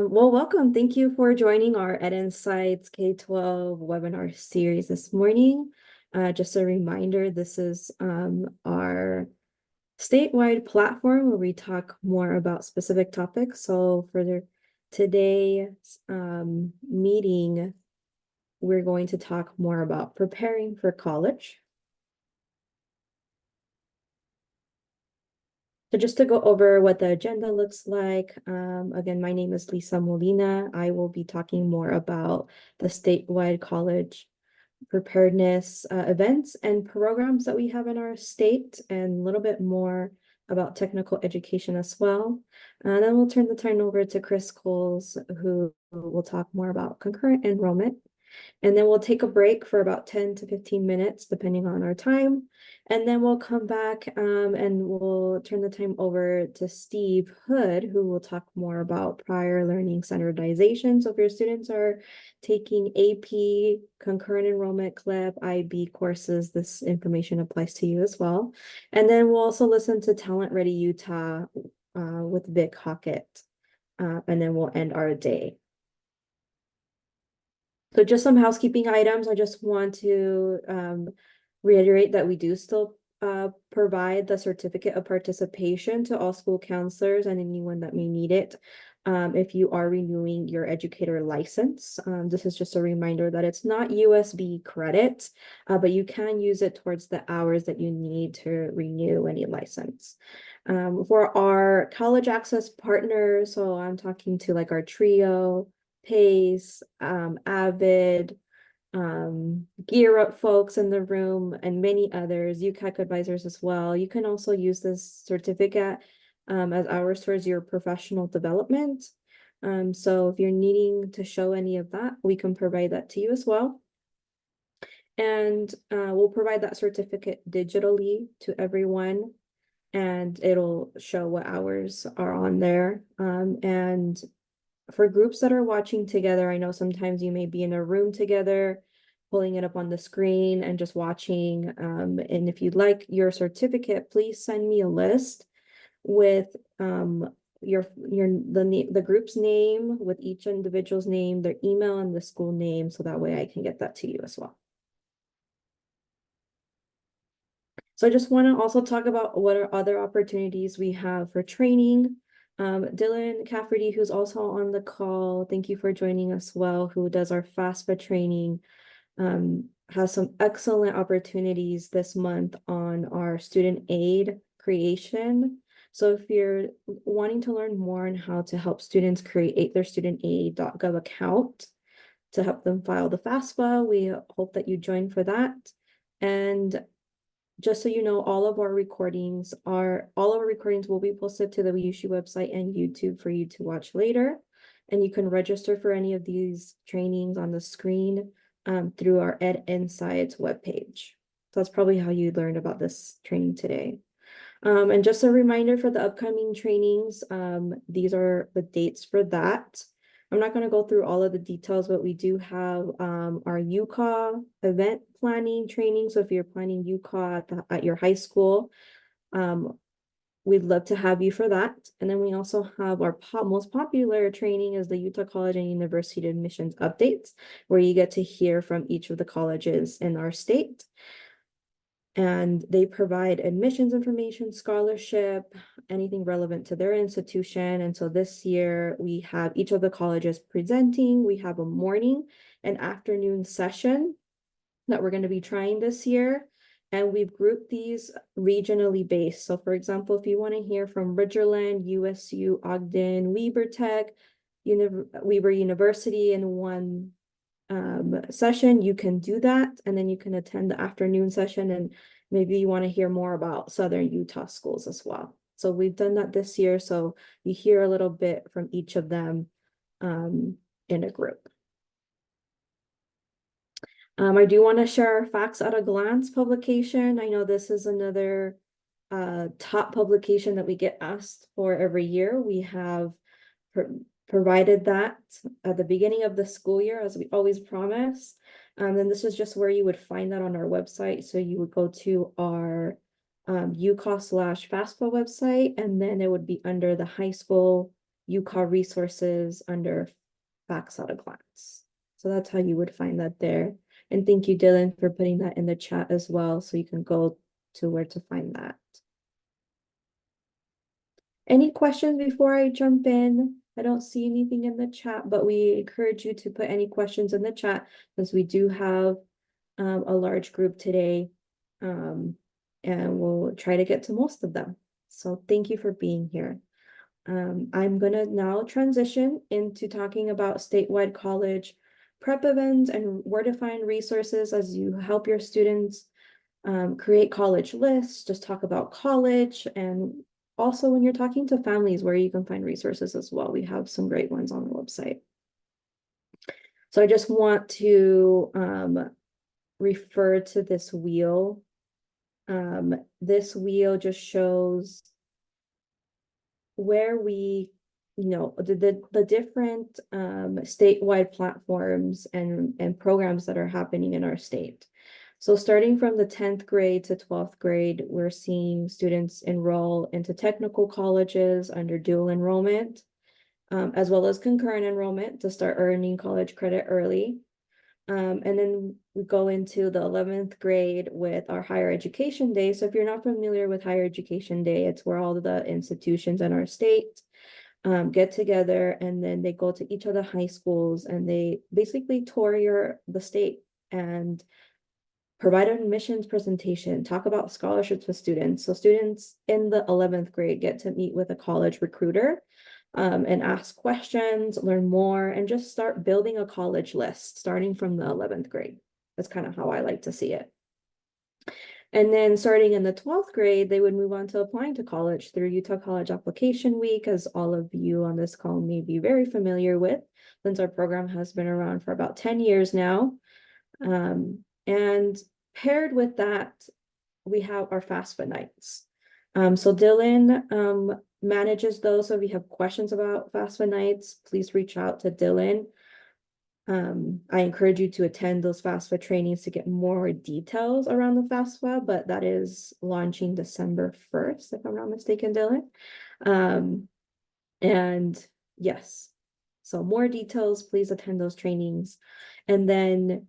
Well, welcome. Thank you for joining our Ed Insights K-12 webinar series this morning. Just a reminder, this is our statewide platform where we talk more about specific topics. So for today's meeting, we're going to talk more about preparing for college. So just to go over what the agenda looks like, again, my name is Lisa Molina. I will be talking more about the statewide college preparedness events and programs that we have in our state, and a little bit more about technical education as well. And then we'll turn the time over to Chris Coles, who will talk more about concurrent enrollment. And then we'll take a break for about 10 to 15 minutes, depending on our time. And then we'll come back and we'll turn the time over to Steve Hood, who will talk more about prior learning standardization. So if your students are taking AP, concurrent enrollment, CLIP, IB courses, this information applies to you as well. And then we'll also listen to Talent Ready Utah with Vic Hockett. And then we'll end our day. So just some housekeeping items. I just want to reiterate that we do still provide the certificate of participation to all school counselors and anyone that may need it. If you are renewing your educator license, this is just a reminder that it's not USB credit, but you can use it towards the hours that you need to renew any license. For our college access partners, so I'm talking to like our TRIO, PACE, Avid, Gear Up folks in the room, and many others, UCAC advisors as well. You can also use this certificate as hours towards your professional development. So if you're needing to show any of that, we can provide that to you as well. And we'll provide that certificate digitally to everyone, and it'll show what hours are on there. And for groups that are watching together, I know sometimes you may be in a room together, pulling it up on the screen and just watching. And if you'd like your certificate, please send me a list with the group's name, with each individual's name, their email, and the school name, so that way I can get that to you as well. So I just want to also talk about what are other opportunities we have for training. Dylan Cafferty, who's also on the call, thank you for joining us well, who does our FAFSA training, has some excellent opportunities this month on our student aid creation. So if you're wanting to learn more on how to help students create their studentaid.gov account to help them file the FAFSA, we hope that you join for that. And just so you know, all of our recordings will be posted to the WUSU website and YouTube for you to watch later. And you can register for any of these trainings on the screen through our Ed Insights webpage. So that's probably how you learned about this training today. And just a reminder for the upcoming trainings, these are the dates for that. I'm not going to go through all of the details, but we do have our UCAW event planning training. So if you're planning UCAW at your high school, we'd love to have you for that. And then we also have our most popular training is the Utah College and University Admissions Updates, where you get to hear from each of the colleges in our state. And they provide admissions information, scholarship, anything relevant to their institution. And so this year we have each of the colleges presenting. We have a morning and afternoon session that we're going to be trying this year. And we've grouped these regionally based. So for example, if you want to hear from Ridgerland, USU, Ogden, Weber Tech, Weber University in one session, you can do that, and then you can attend the afternoon session, and maybe you want to hear more about Southern Utah schools as well. So we've done that this year, so you hear a little bit from each of them in a group. I do want to share our Facts at a Glance publication. I know this is another top publication that we get asked for every year. We have provided that at the beginning of the school year, as we always promise. And this is just where you would find that on our website. So you would go to our UCAW/FAFSA website, and then it would be under the high school UCAW resources under facts at a glance. So that's how you would find that there. And thank you, Dylan, for putting that in the chat as well, so you can go to where to find that. Any questions before I jump in? I don't see anything in the chat, but we encourage you to put any questions in the chat because we do have a large group today, and we'll try to get to most of them. So thank you for being here. I'm gonna now transition into talking about statewide college prep events and where to find resources as you help your students create college lists, just talk about college, and also when you're talking to families where you can find resources as well. We have some great ones on the website. So I just want to refer to this wheel. This wheel just shows where we, the different statewide platforms and programs that are happening in our state. So starting from the 10th grade to 12th grade, we're seeing students enroll into technical colleges under dual enrollment, as well as concurrent enrollment to start earning college credit early. And then we go into the 11th grade with our higher education day. So if you're not familiar with higher education day, it's where all the institutions in our state get together, and then they go to each of the high schools and they basically tour the state and provide an admissions presentation, talk about scholarships with students. So students in the 11th grade get to meet with a college recruiter and ask questions, learn more, and just start building a college list starting from the 11th grade. That's kind of how I like to see it. And then starting in the 12th grade, they would move on to applying to college through Utah College Application Week, as all of you on this call may be very familiar with, since our program has been around for about 10 years now. And paired with that, we have our FAFSA nights. So Dylan manages those. So if you have questions about FAFSA nights, please reach out to Dylan. I encourage you to attend those FAFSA trainings to get more details around the FAFSA, but that is launching December 1st, if I'm not mistaken, Dylan. And yes, so more details, please attend those trainings. And then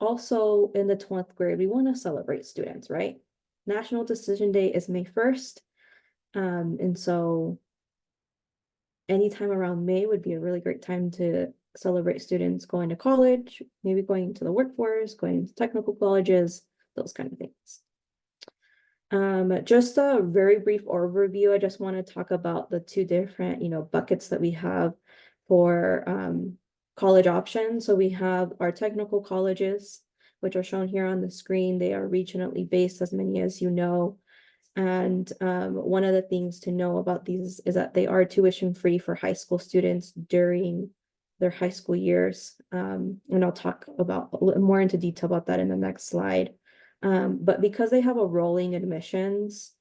also in the 12th grade, we want to celebrate students, right? National Decision Day is May 1st. And so anytime around May would be a really great time to celebrate students going to college, maybe going to the workforce, going to technical colleges, those kind of things. Just a very brief overview. I just want to talk about the two different, buckets that we have for college options. So we have our technical colleges, which are shown here on the screen. They are regionally based, as many as you know. And one of the things to know about these is that they are tuition free for high school students during their high school years. And I'll talk about a little more into detail about that in the next slide. But because they have a rolling admissions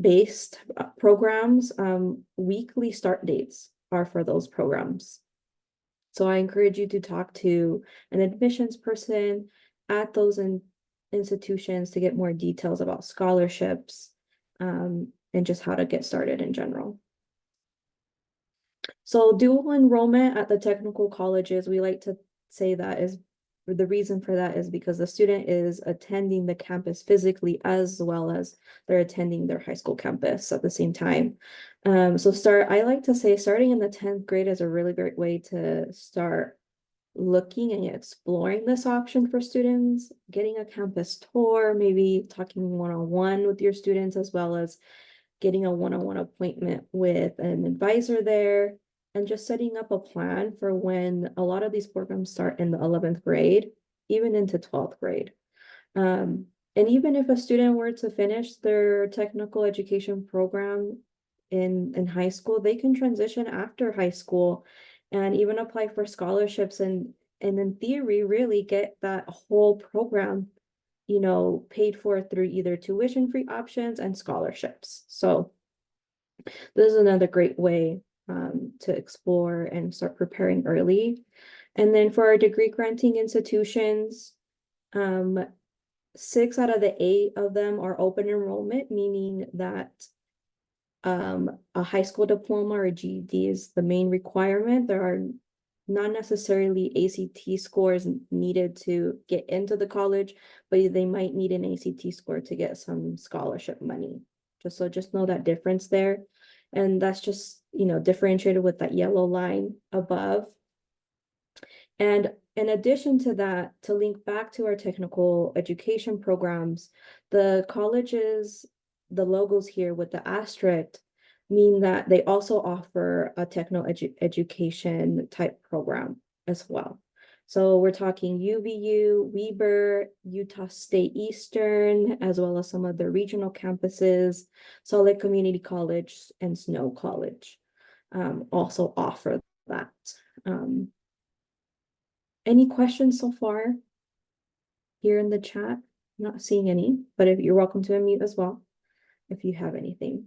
based programs, weekly start dates are for those programs. So I encourage you to talk to an admissions person at those institutions to get more details about scholarships and just how to get started in general. So dual enrollment at the technical colleges, we like to say that is the reason for that is because the student is attending the campus physically as well as they're attending their high school campus at the same time. I like to say starting in the 10th grade is a really great way to start looking and exploring this option for students, getting a campus tour, maybe talking one-on-one with your students, as well as getting a one-on-one appointment with an advisor there, and just setting up a plan for when a lot of these programs start in the 11th grade, even into 12th grade. And even if a student were to finish their technical education program in high school, they can transition after high school and even apply for scholarships and in theory, really get that whole program, paid for through either tuition-free options and scholarships. So this is another great way to explore and start preparing early. And then for our degree granting institutions, 6 out of the 8 of them are open enrollment, meaning that a high school diploma or GED is the main requirement. There are not necessarily ACT scores needed to get into the college, but they might need an ACT score to get some scholarship money. Just know that difference there. And that's just, differentiated with that yellow line above. And in addition to that, to link back to our technical education programs, the colleges, the logos here with the asterisk mean that they also offer a education type program as well. So we're talking UVU, Weber, Utah State Eastern, as well as some of the regional campuses, Salt Lake Community College and Snow College also offer that. Any questions so far here in the chat? I'm not seeing any, but if you're welcome to unmute as well if you have anything.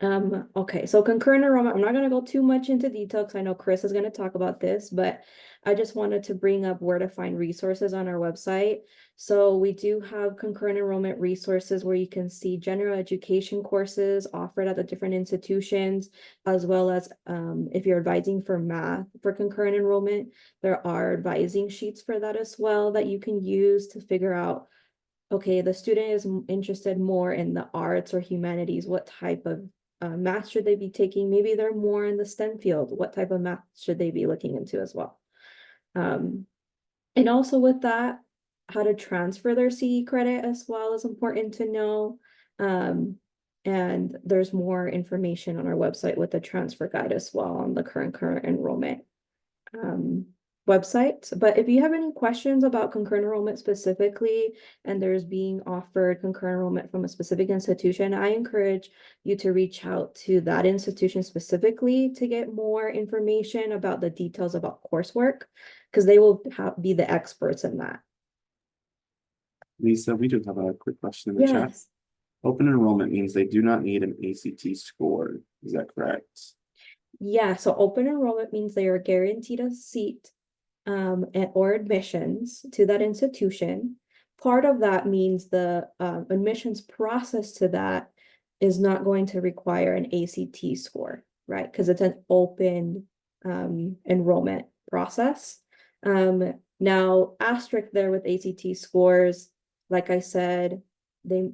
Okay, so concurrent enrollment, I'm not going to go too much into detail because I know Chris is going to talk about this, but I just wanted to bring up where to find resources on our website. So we do have concurrent enrollment resources where you can see general education courses offered at the different institutions, as well as if you're advising for math for concurrent enrollment, there are advising sheets for that as well that you can use to figure out, okay, the student is interested more in the arts or humanities, what type of math should they be taking? Maybe they're more in the STEM field. What type of math should they be looking into as well? And also with that, how to transfer their CE credit as well is important to know. And there's more information on our website with the transfer guide as well on the current enrollment website. But if you have any questions about concurrent enrollment specifically, and there's being offered concurrent enrollment from a specific institution, I encourage you to reach out to that institution specifically to get more information about the details about coursework, because they will be the experts in that. Lisa, we do have a quick question in the chat. Yes. Open enrollment means they do not need an ACT score. Is that correct? Yeah, so open enrollment means they are guaranteed a seat or admissions to that institution. Part of that means the admissions process to that is not going to require an ACT score, right? Because it's an open enrollment process. Now, asterisk there with ACT scores, like I said,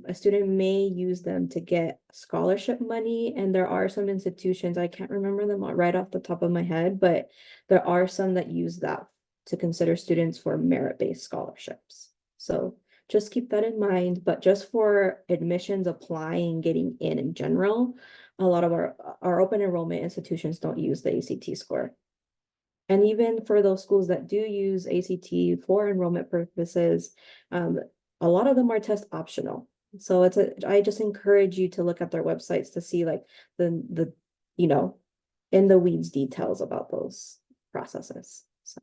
a student may use them to get scholarship money, and there are some institutions, I can't remember them right off the top of my head, but there are some that use that to consider students for merit-based scholarships. So just keep that in mind, but just for admissions applying, getting in general, a lot of our open enrollment institutions don't use the ACT score. And even for those schools that do use ACT for enrollment purposes, a lot of them are test optional. So I just encourage you to look at their websites to see like the in the weeds details about those processes. So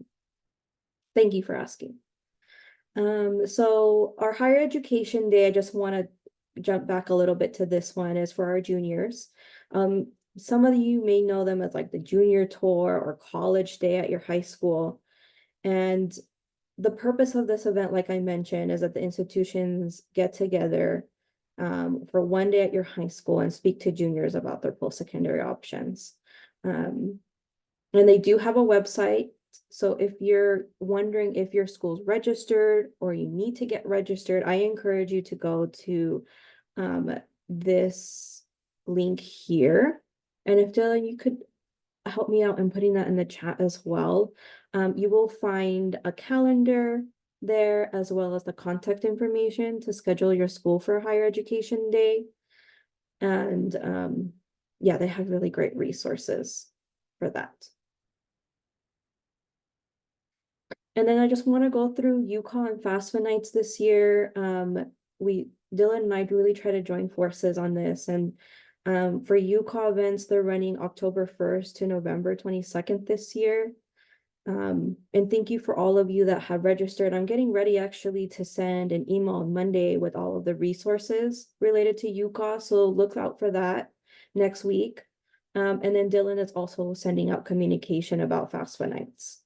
thank you for asking. So our higher education day, I just want to jump back a little bit to this one, is for our juniors. Some of you may know them as like the junior tour or college day at your high school. And the purpose of this event, like I mentioned, is that the institutions get together for one day at your high school and speak to juniors about their post-secondary options. And they do have a website. So if you're wondering if your school's registered or you need to get registered, I encourage you to go to this link here. And if Dylan, you could help me out in putting that in the chat as well. You will find a calendar there, as well as the contact information to schedule your school for higher education day. And yeah, they have really great resources for that. And then I just want to go through UConn and FAFSA nights this year. Dylan and I really try to join forces on this, and for UConn events, they're running October 1st to November 22nd this year. And thank you for all of you that have registered. I'm getting ready actually to send an email on Monday with all of the resources related to UConn, so look out for that next week. And then Dylan is also sending out communication about FAFSA nights.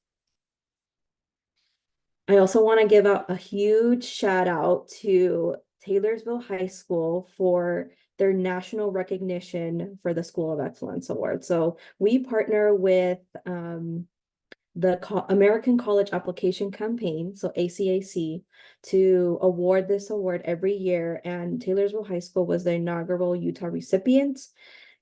I also want to give out a huge shout out to Taylorsville High School for their national recognition for the School of Excellence Award. So we partner with the American College Application Campaign, so ACAC, to award this award every year. And Taylorsville High School was the inaugural Utah recipient.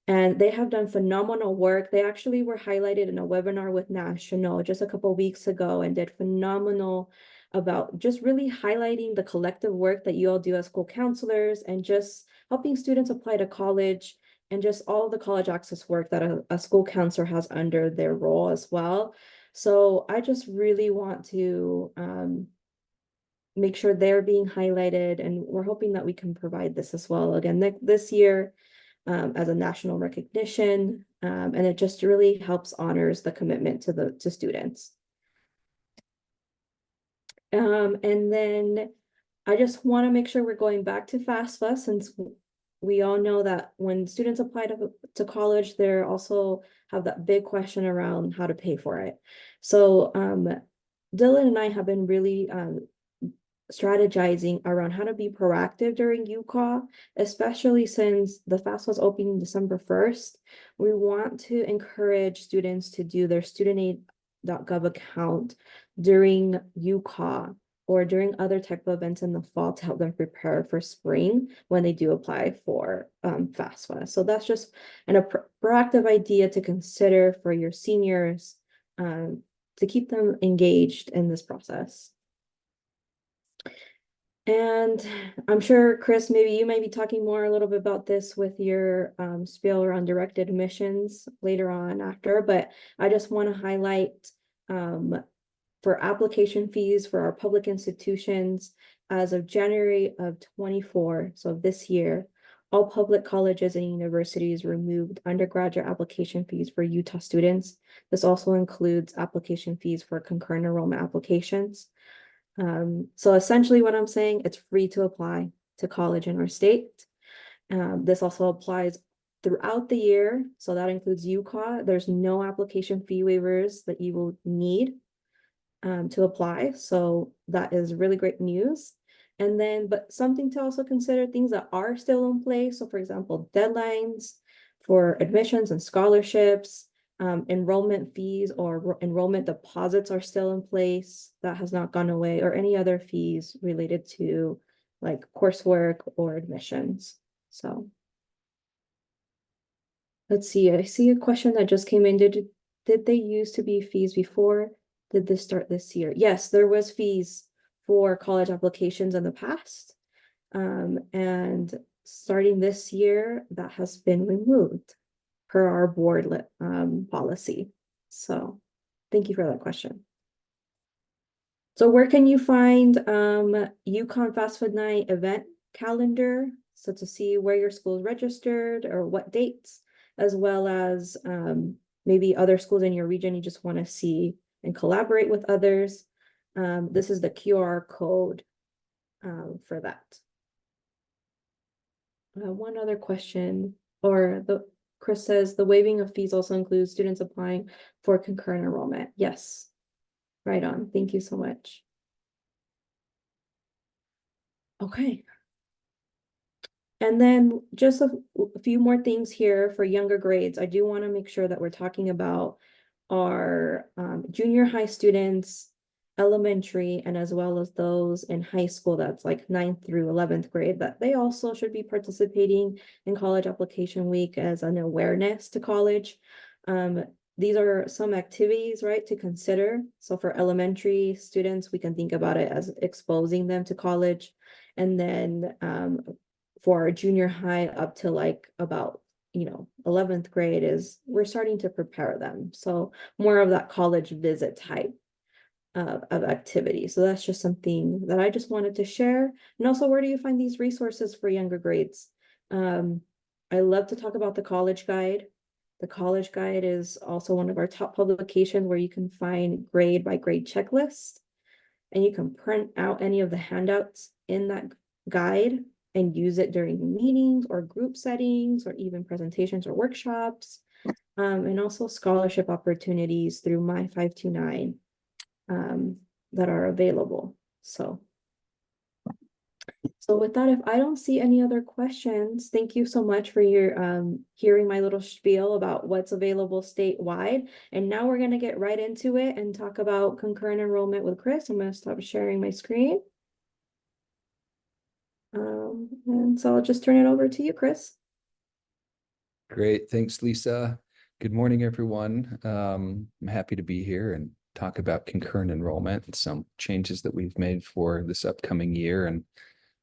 And they have done phenomenal work. They actually were highlighted in a webinar with National just a couple of weeks ago and did phenomenal about just really highlighting the collective work that you all do as school counselors and just helping students apply to college and just all the college access work that a school counselor has under their role as well. So I just really want to make sure they're being highlighted, and we're hoping that we can provide this as well again this year as a national recognition, and it just really helps honors the commitment to students. And then I just want to make sure we're going back to FAFSA, since we all know that when students apply to college, they're also have that big question around how to pay for it. So Dylan and I have been really strategizing around how to be proactive during UCAW, especially since the FAFSA was opening December 1st. We want to encourage students to do their studentaid.gov account during UCAW or during other type of events in the fall to help them prepare for spring when they do apply for FAFSA. So that's just a proactive idea to consider for your seniors to keep them engaged in this process. And I'm sure, Chris, maybe you might be talking more a little bit about this with your spiel around direct admissions later on after, but I just want to highlight for application fees for our public institutions as of January of 24, so this year, all public colleges and universities removed undergraduate application fees for Utah students. This also includes application fees for concurrent enrollment applications. So essentially what I'm saying, it's free to apply to college in our state. This also applies throughout the year. So that includes UCAW. There's no application fee waivers that you will need to apply. So that is really great news. And then, but something to also consider, things that are still in place. So for example, deadlines for admissions and scholarships, enrollment fees or enrollment deposits are still in place. That has not gone away, or any other fees related to like coursework or admissions. So let's see, I see a question that just came in. Did they used to be fees before? Did this start this year? Yes, there was fees for college applications in the past. And starting this year, that has been removed per our board policy. So thank you for that question. So where can you find UConn Fast Food Night event calendar? So to see where your school is registered or what dates, as well as maybe other schools in your region you just want to see and collaborate with others. This is the QR code for that. One other question, Chris says the waiving of fees also includes students applying for concurrent enrollment. Yes, right on. Thank you so much. Okay. And then just a few more things here for younger grades. I do want to make sure that we're talking about our junior high students, elementary, and as well as those in high school, that's like 9th through 11th grade, that they also should be participating in college application week as an awareness to college. These are some activities, right, to consider. So for elementary students, we can think about it as exposing them to college. And then for our junior high up to like about 11th grade is we're starting to prepare them. So more of that college visit type of activity. So that's just something that I just wanted to share. And also, where do you find these resources for younger grades? I love to talk about the College Guide. The College Guide is also one of our top publications where you can find grade by grade checklist, and you can print out any of the handouts in that guide and use it during meetings or group settings or even presentations or workshops, and also scholarship opportunities through My 529 that are available. So So with that, if I don't see any other questions, thank you so much for your hearing my little spiel about what's available statewide. And now we're gonna get right into it and talk about concurrent enrollment with Chris. I'm gonna stop sharing my screen. And so I'll just turn it over to you, Chris. Great. Thanks, Lisa. Good morning, everyone. I'm happy to be here and talk about concurrent enrollment and some changes that we've made for this upcoming year and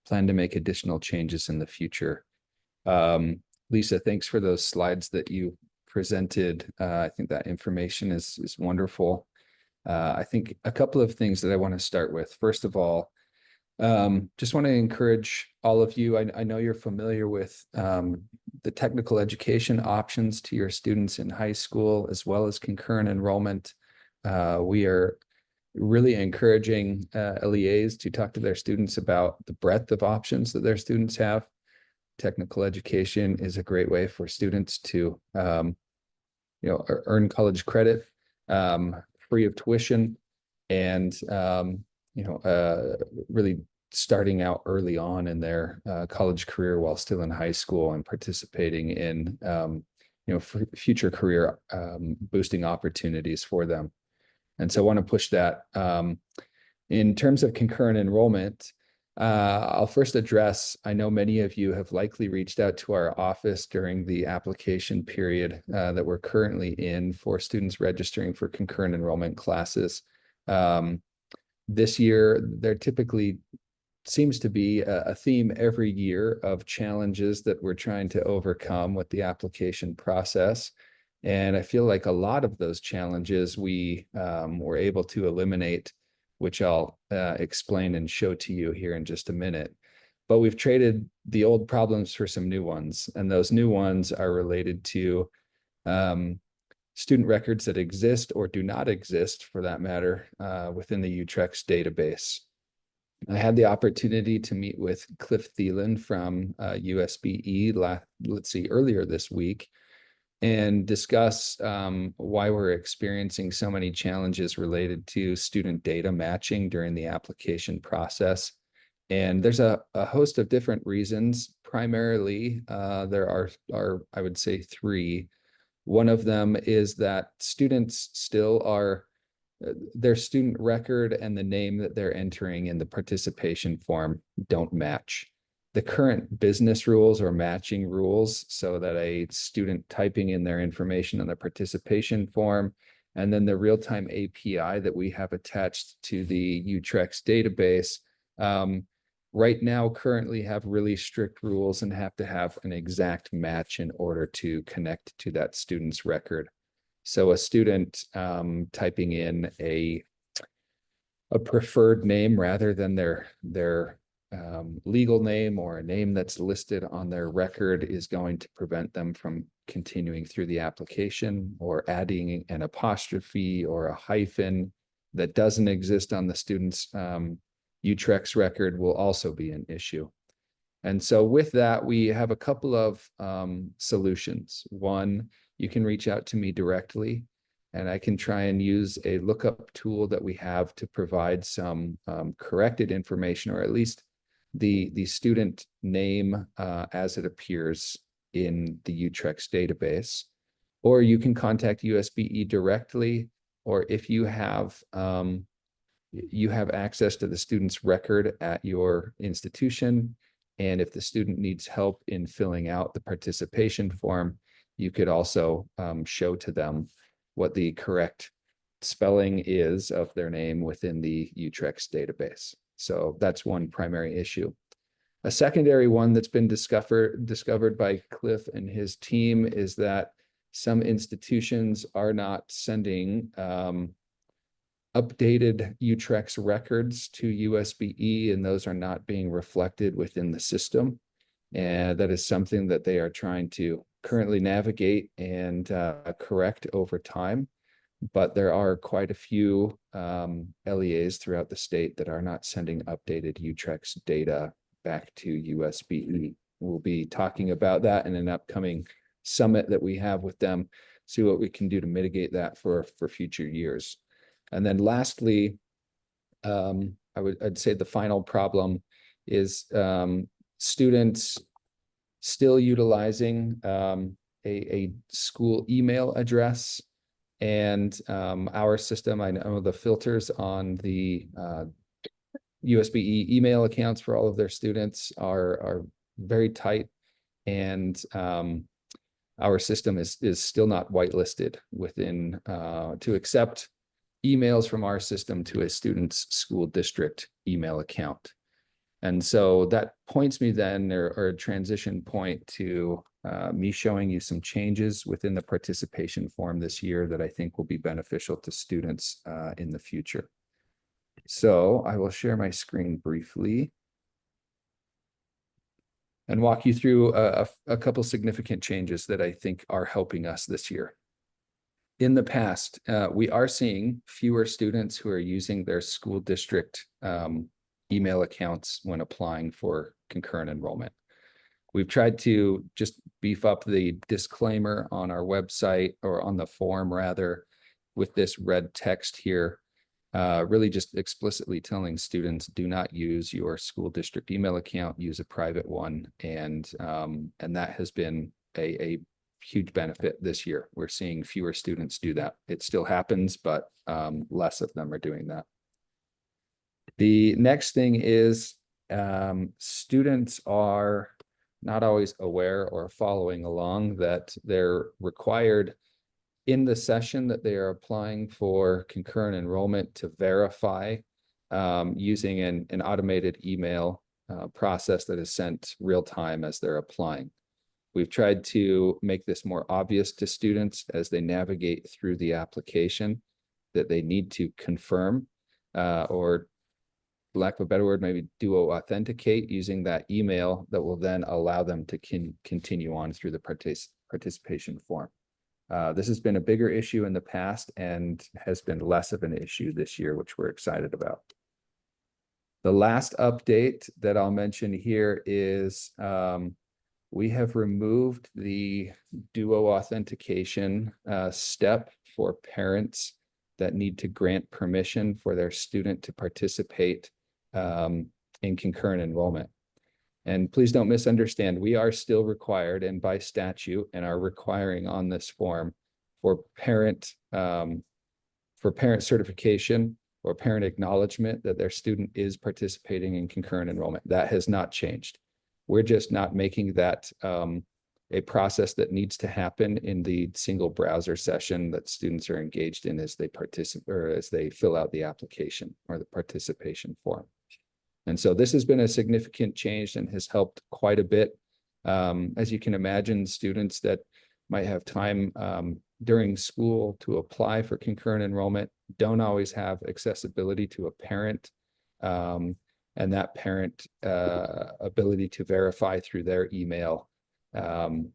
plan to make additional changes in the future. Lisa, thanks for those slides that you presented. I think that information is wonderful. I think a couple of things that I want to start with. First of all, just want to encourage all of you. I know you're familiar with the technical education options to your students in high school, as well as concurrent enrollment. We are really encouraging LEAs to talk to their students about the breadth of options that their students have. Technical education is a great way for students to earn college credit free of tuition, and really starting out early on in their college career while still in high school and participating in future career boosting opportunities for them. And so I want to push that. In terms of concurrent enrollment, I'll first address, I know many of you have likely reached out to our office during the application period that we're currently in for students registering for concurrent enrollment classes. This year, there typically seems to be a theme every year of challenges that we're trying to overcome with the application process. And I feel like a lot of those challenges we were able to eliminate, which I'll explain and show to you here in just a minute. But we've traded the old problems for some new ones. And those new ones are related to student records that exist or do not exist, for that matter, within the UTREX database. I had the opportunity to meet with Cliff Thielen from USBE, earlier this week, and discuss why we're experiencing so many challenges related to student data matching during the application process. And there's a host of different reasons. Primarily, there are, I would say, three. One of them is that students still are, their student record and the name that they're entering in the participation form don't match. The current business rules or matching rules, so that a student typing in their information on the participation form and then the real-time API that we have attached to the UTREX database, right now currently have really strict rules and have to have an exact match in order to connect to that student's record. So a student typing in a preferred name rather than their legal name or a name that's listed on their record is going to prevent them from continuing through the application, or adding an apostrophe or a hyphen that doesn't exist on the student's UTREX record will also be an issue. And so with that, we have a couple of solutions. One, you can reach out to me directly, and I can try and use a lookup tool that we have to provide some corrected information, or at least the student name as it appears in the UTREX database. Or you can contact USBE directly, or if you have access to the student's record at your institution, and if the student needs help in filling out the participation form, you could also show to them what the correct spelling is of their name within the UTREX database. So that's one primary issue. A secondary one that's been discovered by Cliff and his team is that some institutions are not sending updated UTREX records to USBE, and those are not being reflected within the system. And that is something that they are trying to currently navigate and correct over time. But there are quite a few LEAs throughout the state that are not sending updated UTREX data back to USBE. We'll be talking about that in an upcoming summit that we have with them, see what we can do to mitigate that for future years. And then lastly, I'd say the final problem is students still utilizing a school email address. And our system, I know the filters on the USB email accounts for all of their students are very tight. And our system is still not whitelisted within to accept emails from our system to a student's school district email account. And so that points me then, or a transition point to me showing you some changes within the participation form this year that I think will be beneficial to students in the future. So I will share my screen briefly and walk you through a couple significant changes that I think are helping us this year. In the past, we are seeing fewer students who are using their school district email accounts when applying for concurrent enrollment. We've tried to just beef up the disclaimer on our website, or on the form rather, with this red text here, really just explicitly telling students, do not use your school district email account, use a private one. And that has been a huge benefit this year. We're seeing fewer students do that. It still happens, but less of them are doing that. The next thing is students are not always aware or following along that they're required in the session that they are applying for concurrent enrollment to verify using an automated email process that is sent real time as they're applying. We've tried to make this more obvious to students as they navigate through the application that they need to confirm or, lack of a better word, maybe duo authenticate using that email that will then allow them to continue on through the participation form. This has been a bigger issue in the past and has been less of an issue this year, which we're excited about. The last update that I'll mention here is we have removed the duo authentication step for parents that need to grant permission for their student to participate in concurrent enrollment. And please don't misunderstand, we are still required, and by statute, and are requiring on this form for parent certification or parent acknowledgement that their student is participating in concurrent enrollment. That has not changed. We're just not making that a process that needs to happen in the single browser session that students are engaged in as they participate, or as they fill out the application or the participation form. And so this has been a significant change and has helped quite a bit. As you can imagine, students that might have time during school to apply for concurrent enrollment don't always have accessibility to a parent, and that parent ability to verify through their email in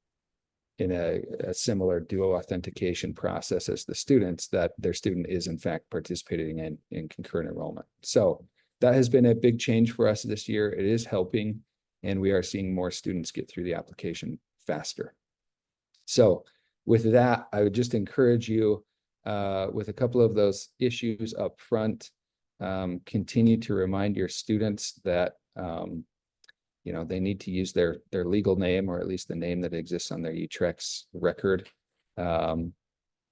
a similar duo authentication process as the students, that their student is in fact participating in concurrent enrollment. So that has been a big change for us this year. It is helping, and we are seeing more students get through the application faster. So with that, I would just encourage you with a couple of those issues up front, continue to remind your students that they need to use their legal name, or at least the name that exists on their UTREX record, and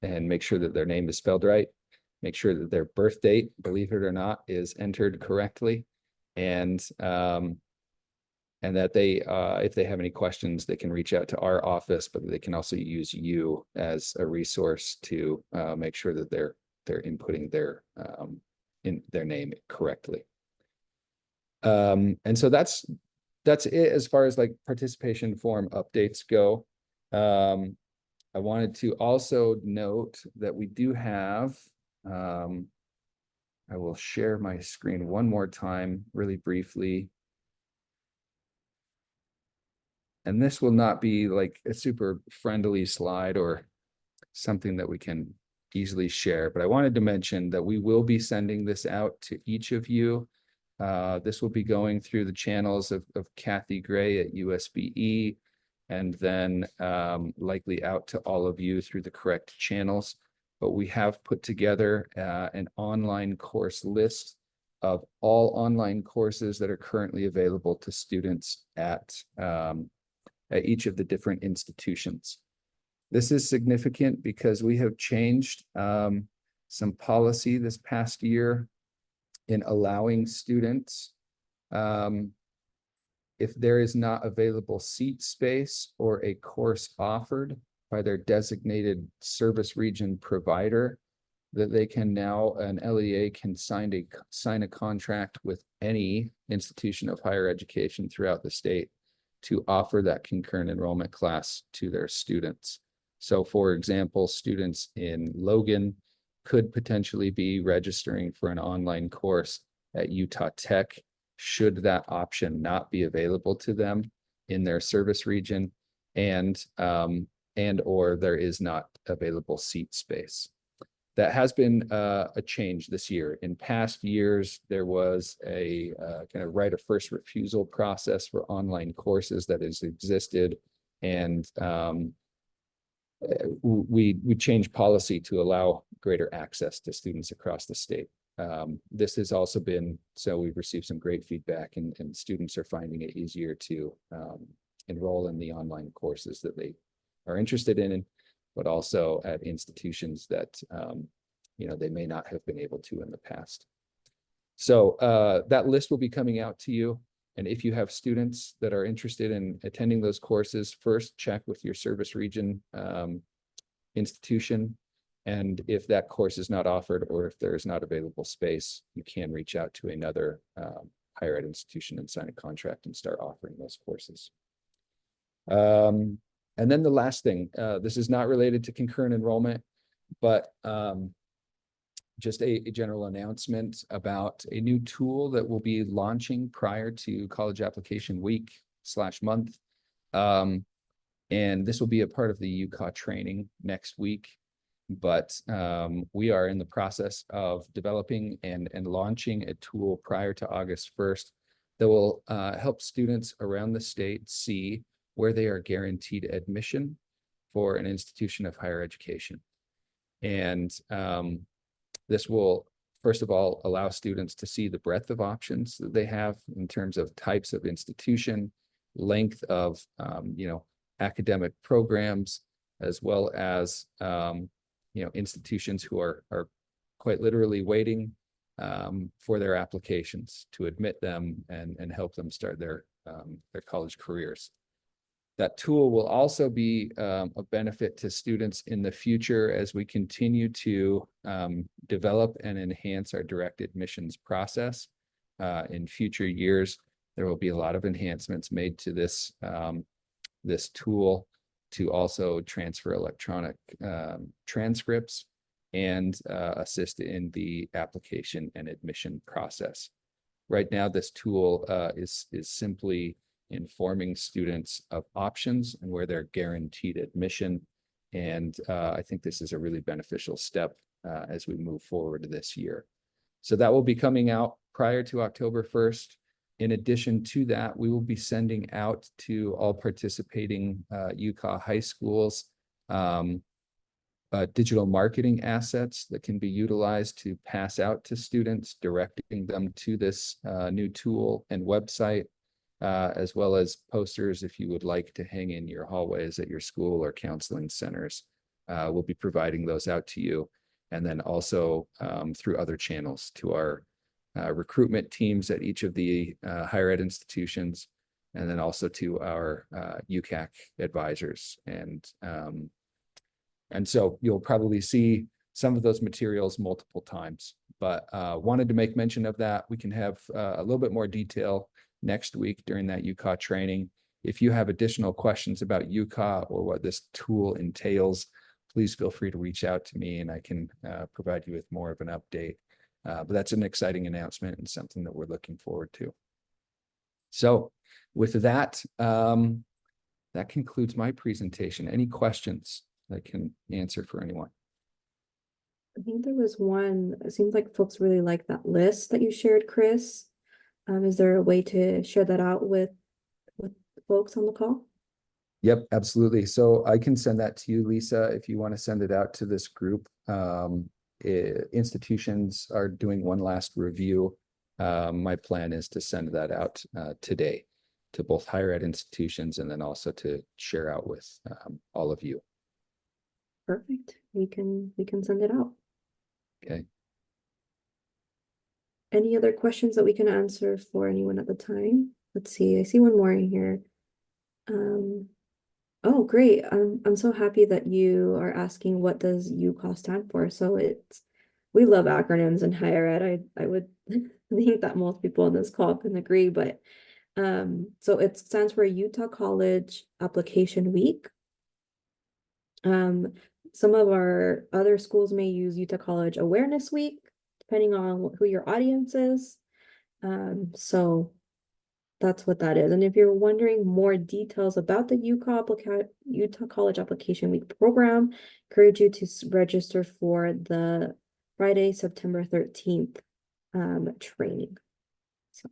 make sure that their name is spelled right. Make sure that their birth date, believe it or not, is entered correctly, and that they, if they have any questions, they can reach out to our office, but they can also use you as a resource to make sure that they're inputting their name correctly. And so that's it as far as like participation form updates go. I wanted to also note that we do have, I will share my screen one more time really briefly. And this will not be like a super friendly slide or something that we can easily share, but I wanted to mention that we will be sending this out to each of you. This will be going through the channels of Kathy Gray at USBE, and then likely out to all of you through the correct channels. But we have put together an online course list of all online courses that are currently available to students at each of the different institutions. This is significant because we have changed some policy this past year in allowing students, if there is not available seat space or a course offered by their designated service region provider, that they can now, an LEA can sign a contract with any institution of higher education throughout the state to offer that concurrent enrollment class to their students. So for example, students in Logan could potentially be registering for an online course at Utah Tech, should that option not be available to them in their service region, and or there is not available seat space. That has been a change this year. In past years, there was a kind of right of first refusal process for online courses that has existed, and we changed policy to allow greater access to students across the state. This has also been, so we've received some great feedback, and students are finding it easier to enroll in the online courses that they are interested in, but also at institutions that they may not have been able to in the past. So that list will be coming out to you. And if you have students that are interested in attending those courses, first check with your service region institution. And if that course is not offered, or if there is not available space, you can reach out to another higher ed institution and sign a contract and start offering those courses. And then the last thing, this is not related to concurrent enrollment, but just a general announcement about a new tool that will be launching prior to college application week / month. And this will be a part of the UCA training next week. But we are in the process of developing and launching a tool prior to August 1st that will help students around the state see where they are guaranteed admission for an institution of higher education. And this will, first of all, allow students to see the breadth of options that they have in terms of types of institution, length of academic programs, as well as institutions who are quite literally waiting for their applications to admit them and help them start their college careers. That tool will also be a benefit to students in the future as we continue to develop and enhance our direct admissions process. In future years, there will be a lot of enhancements made to this tool to also transfer electronic transcripts and assist in the application and admission process. Right now, this tool is simply informing students of options and where they're guaranteed admission. And I think this is a really beneficial step as we move forward this year. So that will be coming out prior to October 1st. In addition to that, we will be sending out to all participating UCA high schools digital marketing assets that can be utilized to pass out to students, directing them to this new tool and website, as well as posters if you would like to hang in your hallways at your school or counseling centers. We'll be providing those out to you, and then also through other channels to our recruitment teams at each of the higher ed institutions, and then also to our UCAC advisors. And so you'll probably see some of those materials multiple times, but wanted to make mention of that. We can have a little bit more detail next week during that UCA training. If you have additional questions about UCA or what this tool entails, please feel free to reach out to me and I can provide you with more of an update. But that's an exciting announcement and something that we're looking forward to. So with that, that concludes my presentation. Any questions I can answer for anyone? I think there was one. It seems like folks really like that list that you shared, Chris. Is there a way to share that out with folks on the call? Yep, absolutely. So I can send that to you, Lisa, if you want to send it out to this group. Institutions are doing one last review My plan is to send that out today to both higher ed institutions and then also to share out with all of you. Perfect. We can send it out. Okay. Any other questions that we can answer for anyone at the time? Let's see. I see one more in here. Oh, great. I'm so happy that you are asking what does UCAS stand for. So we love acronyms in higher ed. I would think that most people on this call can agree, but so it stands for Utah College Application Week. Some of our other schools may use Utah College Awareness Week, depending on who your audience is. So that's what that is. And if you're wondering more details about the Utah College Application Week program, encourage you to register for the Friday, September 13th training. So,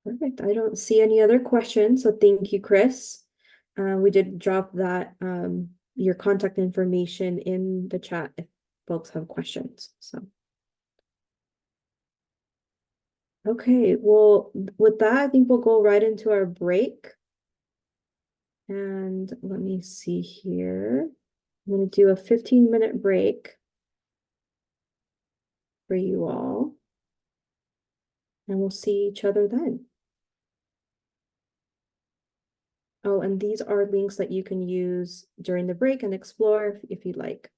perfect. I don't see any other questions. So thank you, Chris. We did drop that your contact information in the chat if folks have questions. So okay, well, with that, I think we'll go right into our break. And let me see here. I'm going to do a 15-minute break for you all. And we'll see each other then. Oh, and these are links that you can use during the break and explore if you'd like.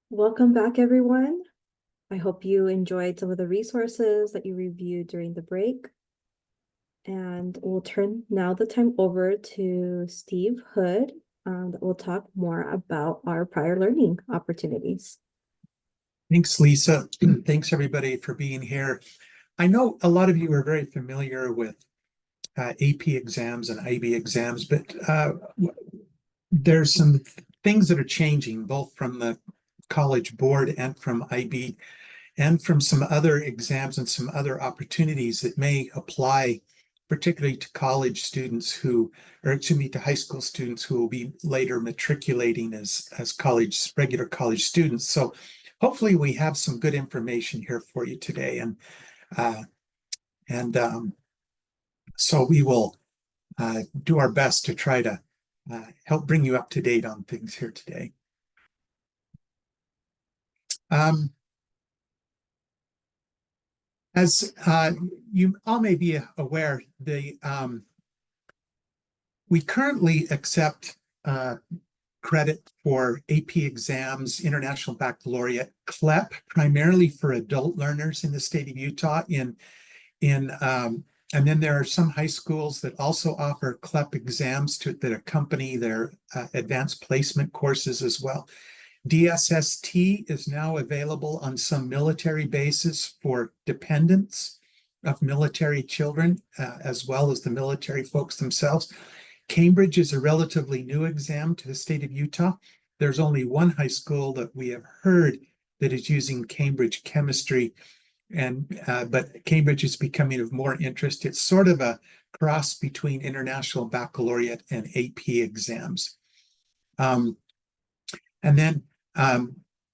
Welcome back, everyone. I hope you enjoyed some of the resources that you reviewed during the break. And we'll turn now the time over to Steve Hood, that will talk more about our prior learning opportunities. Thanks, Lisa. Thanks, everybody, for being here. I know a lot of you are very familiar with AP exams and IB exams, but there's some things that are changing, both from the College Board and from IB, and from some other exams and some other opportunities that may apply, particularly to college students who, or to me, to high school students who will be later matriculating as regular college students. So hopefully we have some good information here for you today. So we will do our best to try to help bring you up to date on things here today. As you all may be aware, we currently accept credit for AP exams, International Baccalaureate, CLEP, primarily for adult learners in the state of Utah. And then there are some high schools that also offer CLEP exams that accompany their advanced placement courses as well. DSST is now available on some military bases for dependents of military children, as well as the military folks themselves. Cambridge is a relatively new exam to the state of Utah. There's only one high school that we have heard that is using Cambridge chemistry, but Cambridge is becoming of more interest. It's sort of a cross between International Baccalaureate and AP exams. And then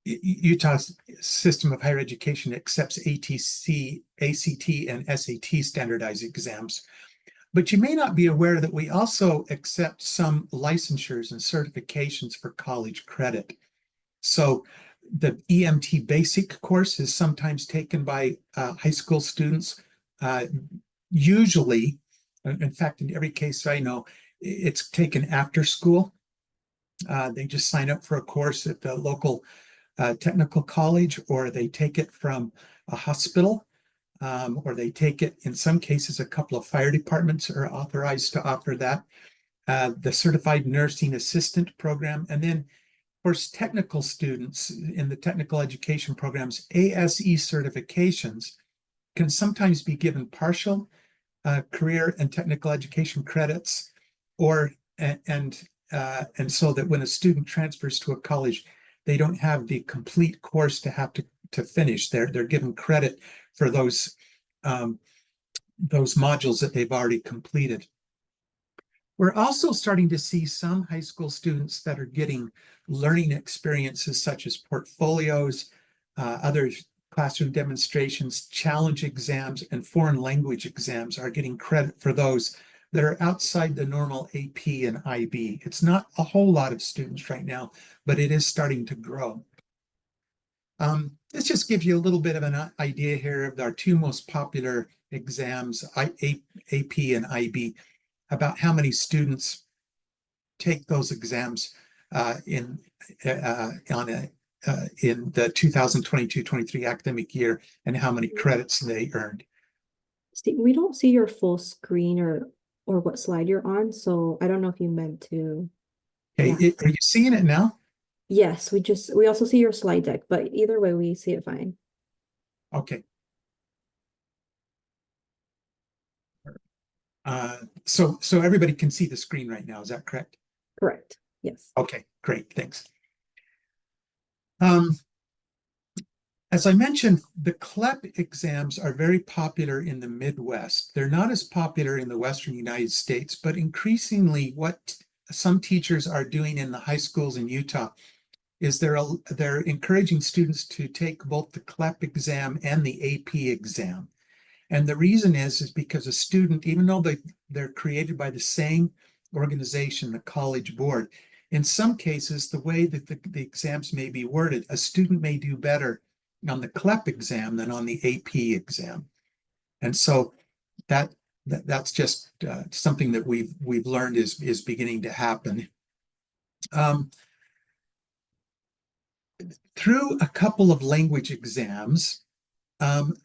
Utah's system of higher education accepts ATC, ACT, and SAT standardized exams. But you may not be aware that we also accept some licensures and certifications for college credit. So the EMT basic course is sometimes taken by high school students. Usually, in fact, in every case I know, it's taken after school. They just sign up for a course at the local technical college, or they take it from a hospital, or they take it, in some cases, a couple of fire departments are authorized to offer that. The Certified Nursing Assistant program, and then, of course, technical students in the technical education programs, ASE certifications can sometimes be given partial career and technical education credits, or and so that when a student transfers to a college, they don't have the complete course to have to finish. They're given credit for those modules that they've already completed. We're also starting to see some high school students that are getting learning experiences such as portfolios, other classroom demonstrations, challenge exams, and foreign language exams are getting credit for those that are outside the normal AP and IB. It's not a whole lot of students right now, but it is starting to grow. This just gives you a little bit of an idea here of our two most popular exams, AP and IB, about how many students take those exams in the 2022-23 academic year, and how many credits they earned. Steve, we don't see your full screen or what slide you're on, so I don't know if you meant to. Okay, Yeah. are you seeing it now? Yes, we also see your slide deck, but either way, we see it fine. Okay. So everybody can see the screen right now, is that correct? Correct. Yes. Okay, great, thanks. As I mentioned, the CLEP exams are very popular in the Midwest. They're not as popular in the Western United States, but increasingly what some teachers are doing in the high schools in Utah is they're encouraging students to take both the CLEP exam and the AP exam. And the reason is because a student, even though they're created by the same organization, the College Board, in some cases, the way that the exams may be worded, a student may do better on the CLEP exam than on the AP exam. And so that's just something that we've learned is beginning to happen. through a couple of language exams.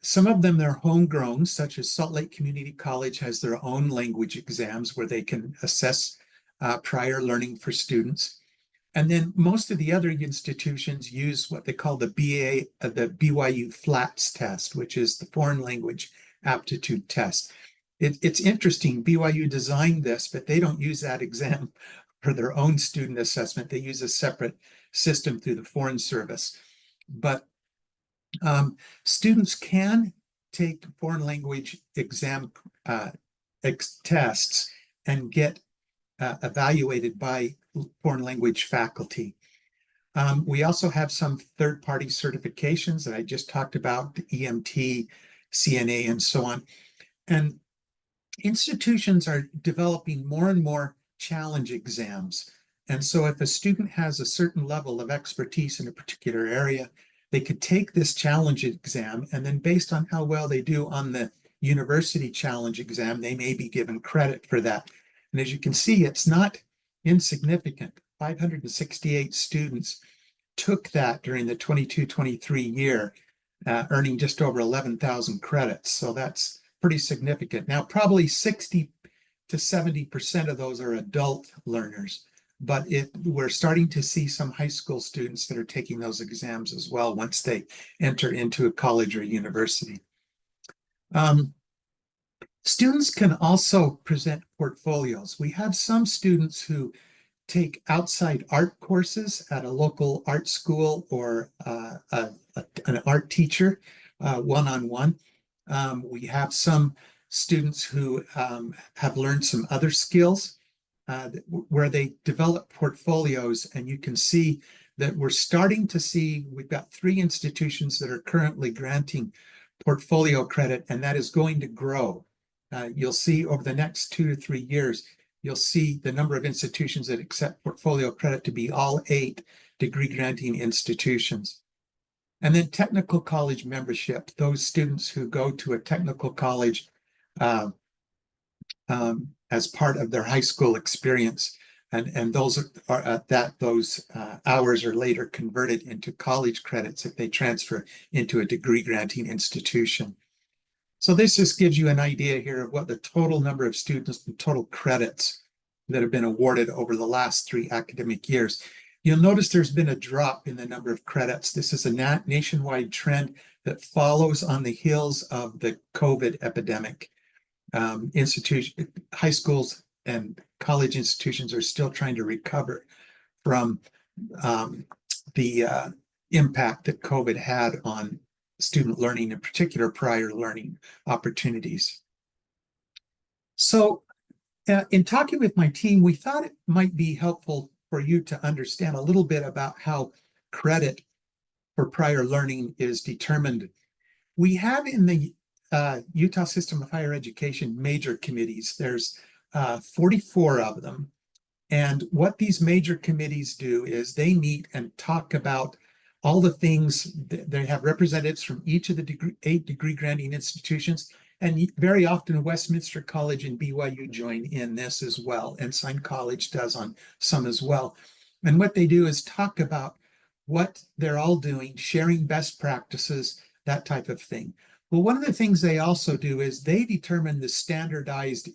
Some of them they're homegrown, such as Salt Lake Community College has their own language exams where they can assess prior learning for students. And then most of the other institutions use what they call the BYU FLATS test, which is the foreign language aptitude test. It's interesting, BYU designed this, but they don't use that exam for their own student assessment. They use a separate system through the Foreign Service. But students can take foreign language exam tests and get evaluated by foreign language faculty. We also have some third-party certifications that I just talked about, the EMT, CNA, and so on. And institutions are developing more and more challenge exams. And so if a student has a certain level of expertise in a particular area, they could take this challenge exam, and then based on how well they do on the university challenge exam, they may be given credit for that. And as you can see, it's not insignificant. 568 students took that during the 22-23 year, earning just over 11,000 credits. So that's pretty significant. Now, probably 60 to 70% of those are adult learners, but we're starting to see some high school students that are taking those exams as well once they enter into a college or university. Students can also present portfolios. We have some students who take outside art courses at a local art school or an art teacher one-on-one. We have some students who have learned some other skills where they develop portfolios, and you can see that we're starting to see, we've got 3 institutions that are currently granting portfolio credit, and that is going to grow. You'll see over the next 2 to 3 years, you'll see the number of institutions that accept portfolio credit to be all 8 degree granting institutions. And then technical college membership, those students who go to a technical college as part of their high school experience, and those hours are later converted into college credits if they transfer into a degree granting institution. So this just gives you an idea here of what the total number of students and total credits that have been awarded over the last 3 academic years. You'll notice there's been a drop in the number of credits. This is a nationwide trend that follows on the heels of the COVID epidemic. High schools and college institutions are still trying to recover from the impact that COVID had on student learning, in particular prior learning opportunities. So in talking with my team, we thought it might be helpful for you to understand a little bit about how credit for prior learning is determined. We have in the Utah System of Higher Education major committees. There's 44 of them. And what these major committees do is they meet and talk about all the things. They have representatives from each of the 8 degree granting institutions. And very often Westminster College and BYU join in this as well. Ensign College does on some as well. And what they do is talk about what they're all doing, sharing best practices, that type of thing. Well, one of the things they also do is they determine the standardized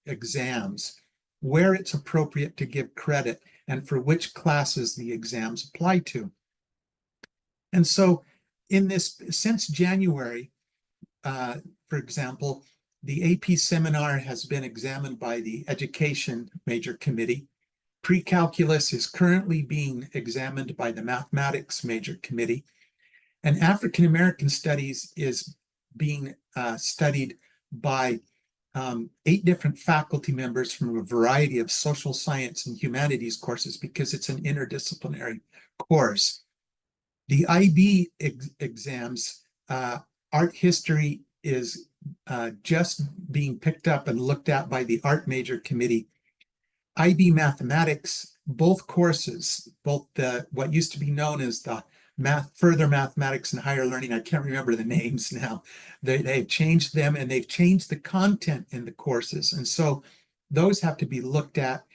exams, where it's appropriate to give credit and for which classes the exams apply to. And so in this, since January, for example, the AP seminar has been examined by the Education Major Committee. Pre-calculus is currently being examined by the Mathematics Major Committee. And African American Studies is being studied by 8 different faculty members from a variety of social science and humanities courses because it's an interdisciplinary course. The IB exams, art history is just being picked up and looked at by the Art Major Committee. IB mathematics, both courses, both what used to be known as the further mathematics and higher learning, I can't remember the names now. They've changed them and they've changed the content in the courses. And so those have to be looked at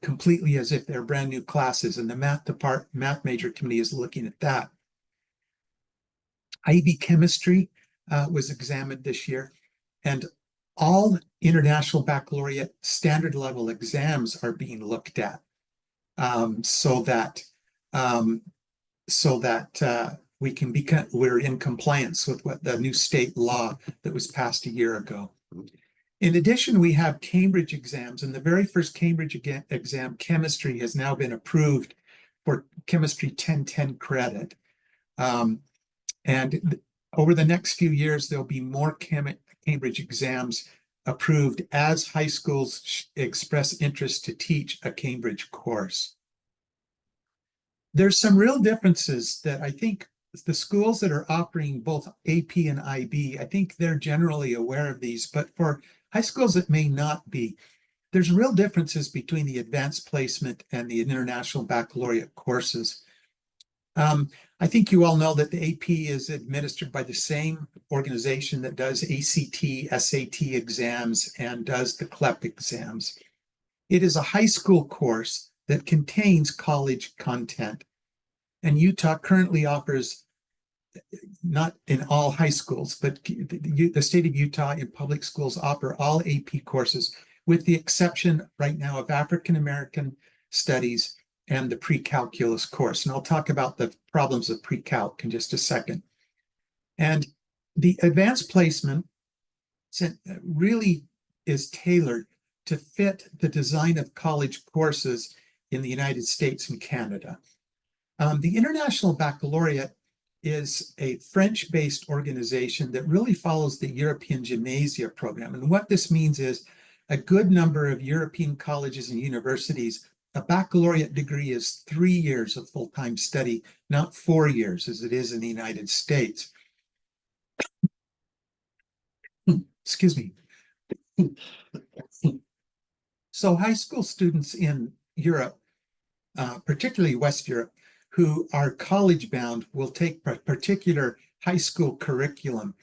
completely as if they're brand new classes, and the math major committee is looking at that. IB chemistry was examined this year, and all international baccalaureate standard level exams are being looked at, so that we're in compliance with what the new state law that was passed a year ago. In addition, we have Cambridge exams, and the very first Cambridge exam, chemistry, has now been approved for chemistry 1010 credit. And over the next few years, there'll be more Cambridge exams approved as high schools express interest to teach a Cambridge course. There's some real differences that I think the schools that are offering both AP and IB, I think they're generally aware of these, but for high schools that may not be, there's real differences between the advanced placement and the international baccalaureate courses. I think you all know that the AP is administered by the same organization that does ACT, SAT exams and does the CLEP exams. It is a high school course that contains college content. And Utah currently offers, not in all high schools, but the state of Utah in public schools offer all AP courses, with the exception right now of African American Studies and the pre-calculus course. And I'll talk about the problems of pre-calc in just a second. And the advanced placement really is tailored to fit the design of college courses in the United States and Canada. The International Baccalaureate is a French-based organization that really follows the European Gymnasia program. And what this means is a good number of European colleges and universities, a baccalaureate degree is 3 years of full-time study, not 4 years as it is in the United States. Excuse me. So high school students in Europe, particularly West Europe, who are college bound will take a particular high school curriculum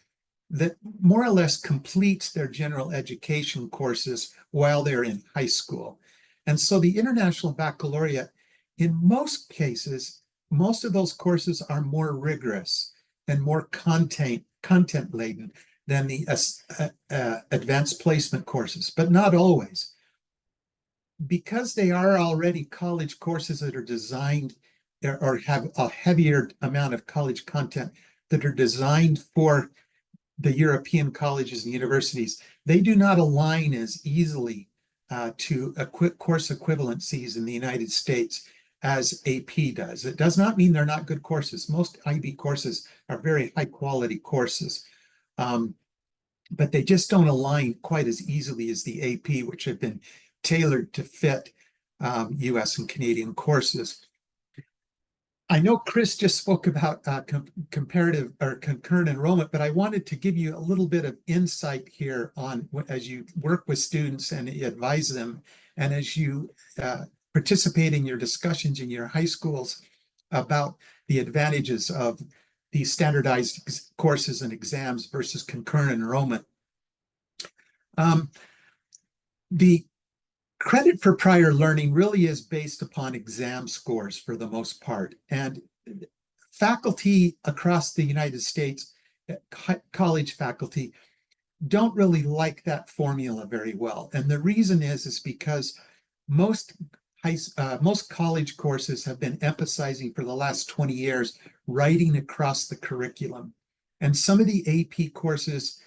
that more or less completes their general education courses while they're in high school. And so the International Baccalaureate, in most cases, most of those courses are more rigorous and more content laden than the advanced placement courses, but not always. Because they are already college courses that are designed or have a heavier amount of college content that are designed for the European colleges and universities, they do not align as easily to course equivalencies in the United States as AP does. It does not mean they're not good courses. Most IB courses are very high quality courses, but they just don't align quite as easily as the AP, which have been tailored to fit US and Canadian courses. I know Chris just spoke about comparative or concurrent enrollment, but I wanted to give you a little bit of insight here on as you work with students and advise them, and as you participate in your discussions in your high schools about the advantages of these standardized courses and exams versus concurrent enrollment. The credit for prior learning really is based upon exam scores for the most part. And faculty across the United States, college faculty, don't really like that formula very well. And the reason is because most college courses have been emphasizing for the last 20 years writing across the curriculum. And some of the AP courses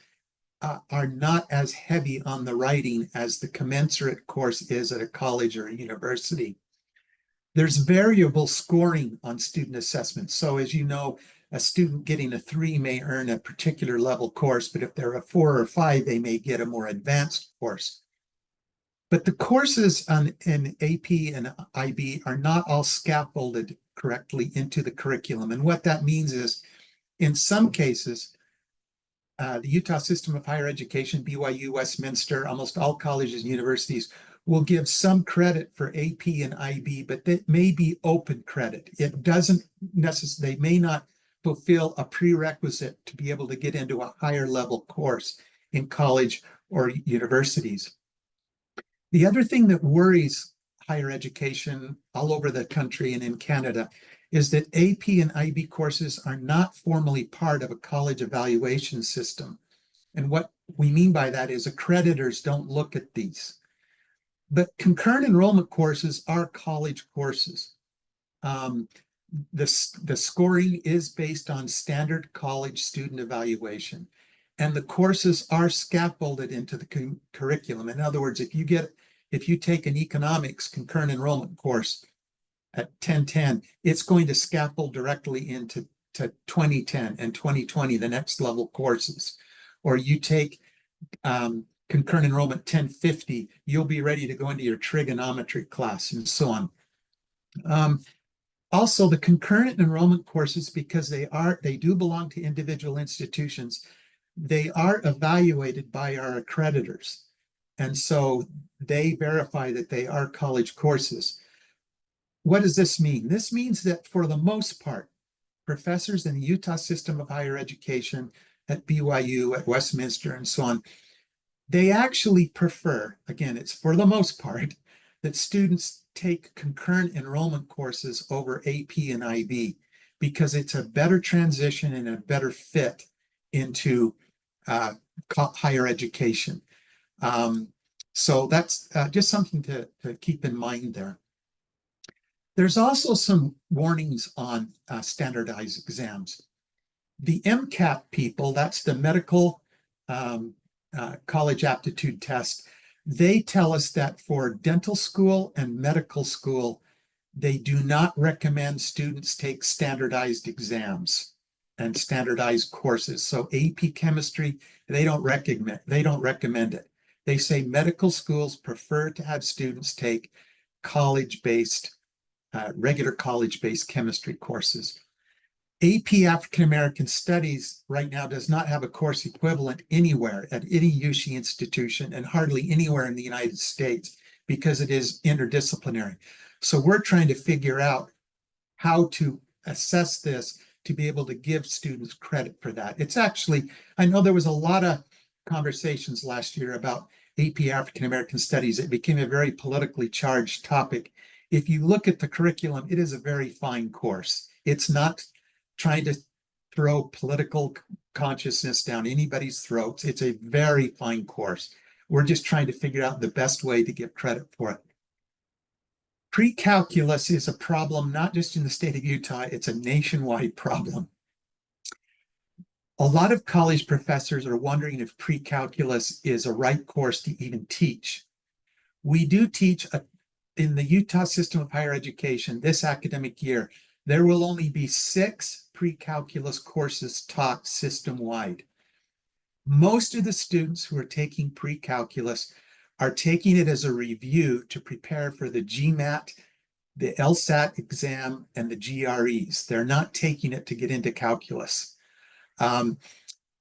are not as heavy on the writing as the commensurate course is at a college or a university. There's variable scoring on student assessment. So as you know, a student getting a 3 may earn a particular level course, but if they're a 4 or 5, they may get a more advanced course. But the courses in AP and IB are not all scaffolded correctly into the curriculum. And what that means is, in some cases, the Utah System of Higher Education, BYU, Westminster, almost all colleges and universities will give some credit for AP and IB, but that may be open credit. It doesn't necessarily, they may not fulfill a prerequisite to be able to get into a higher level course in college or universities. The other thing that worries higher education all over the country and in Canada is that AP and IB courses are not formally part of a college evaluation system. And what we mean by that is accreditors don't look at these. But concurrent enrollment courses are college courses. The scoring is based on standard college student evaluation, and the courses are scaffolded into the curriculum. In other words, if you take an economics concurrent enrollment course at 1010, it's going to scaffold directly into 2010 and 2020, the next level courses. Or you take concurrent enrollment 1050, you'll be ready to go into your trigonometry class and so on. Also, the concurrent enrollment courses, because they do belong to individual institutions, they are evaluated by our accreditors. And so they verify that they are college courses. What does this mean? This means that for the most part, professors in the Utah system of higher education, at BYU, at Westminster, and so on, they actually prefer, again, it's for the most part, that students take concurrent enrollment courses over AP and IB because it's a better transition and a better fit into higher education. So that's just something to keep in mind there. There's also some warnings on standardized exams. The MCAT people, that's the medical college aptitude test, they tell us that for dental school and medical school, they do not recommend students take standardized exams and standardized courses. So AP chemistry, they don't recommend it. They say medical schools prefer to have students take college-based, regular college-based chemistry courses. AP African American Studies right now does not have a course equivalent anywhere at any UC institution and hardly anywhere in the United States because it is interdisciplinary. So we're trying to figure out how to assess this to be able to give students credit for that. It's actually, I know there was a lot of conversations last year about AP African American Studies. It became a very politically charged topic. If you look at the curriculum, it is a very fine course. It's not trying to throw political consciousness down anybody's throats. It's a very fine course. We're just trying to figure out the best way to give credit for it. Pre-calculus is a problem, not just in the state of Utah, it's a nationwide problem. A lot of college professors are wondering if pre-calculus is a right course to even teach. We do teach in the Utah system of higher education this academic year, there will only be 6 pre-calculus courses taught system-wide. Most of the students who are taking pre-calculus are taking it as a review to prepare for the GMAT, the LSAT exam, and the GREs. They're not taking it to get into calculus.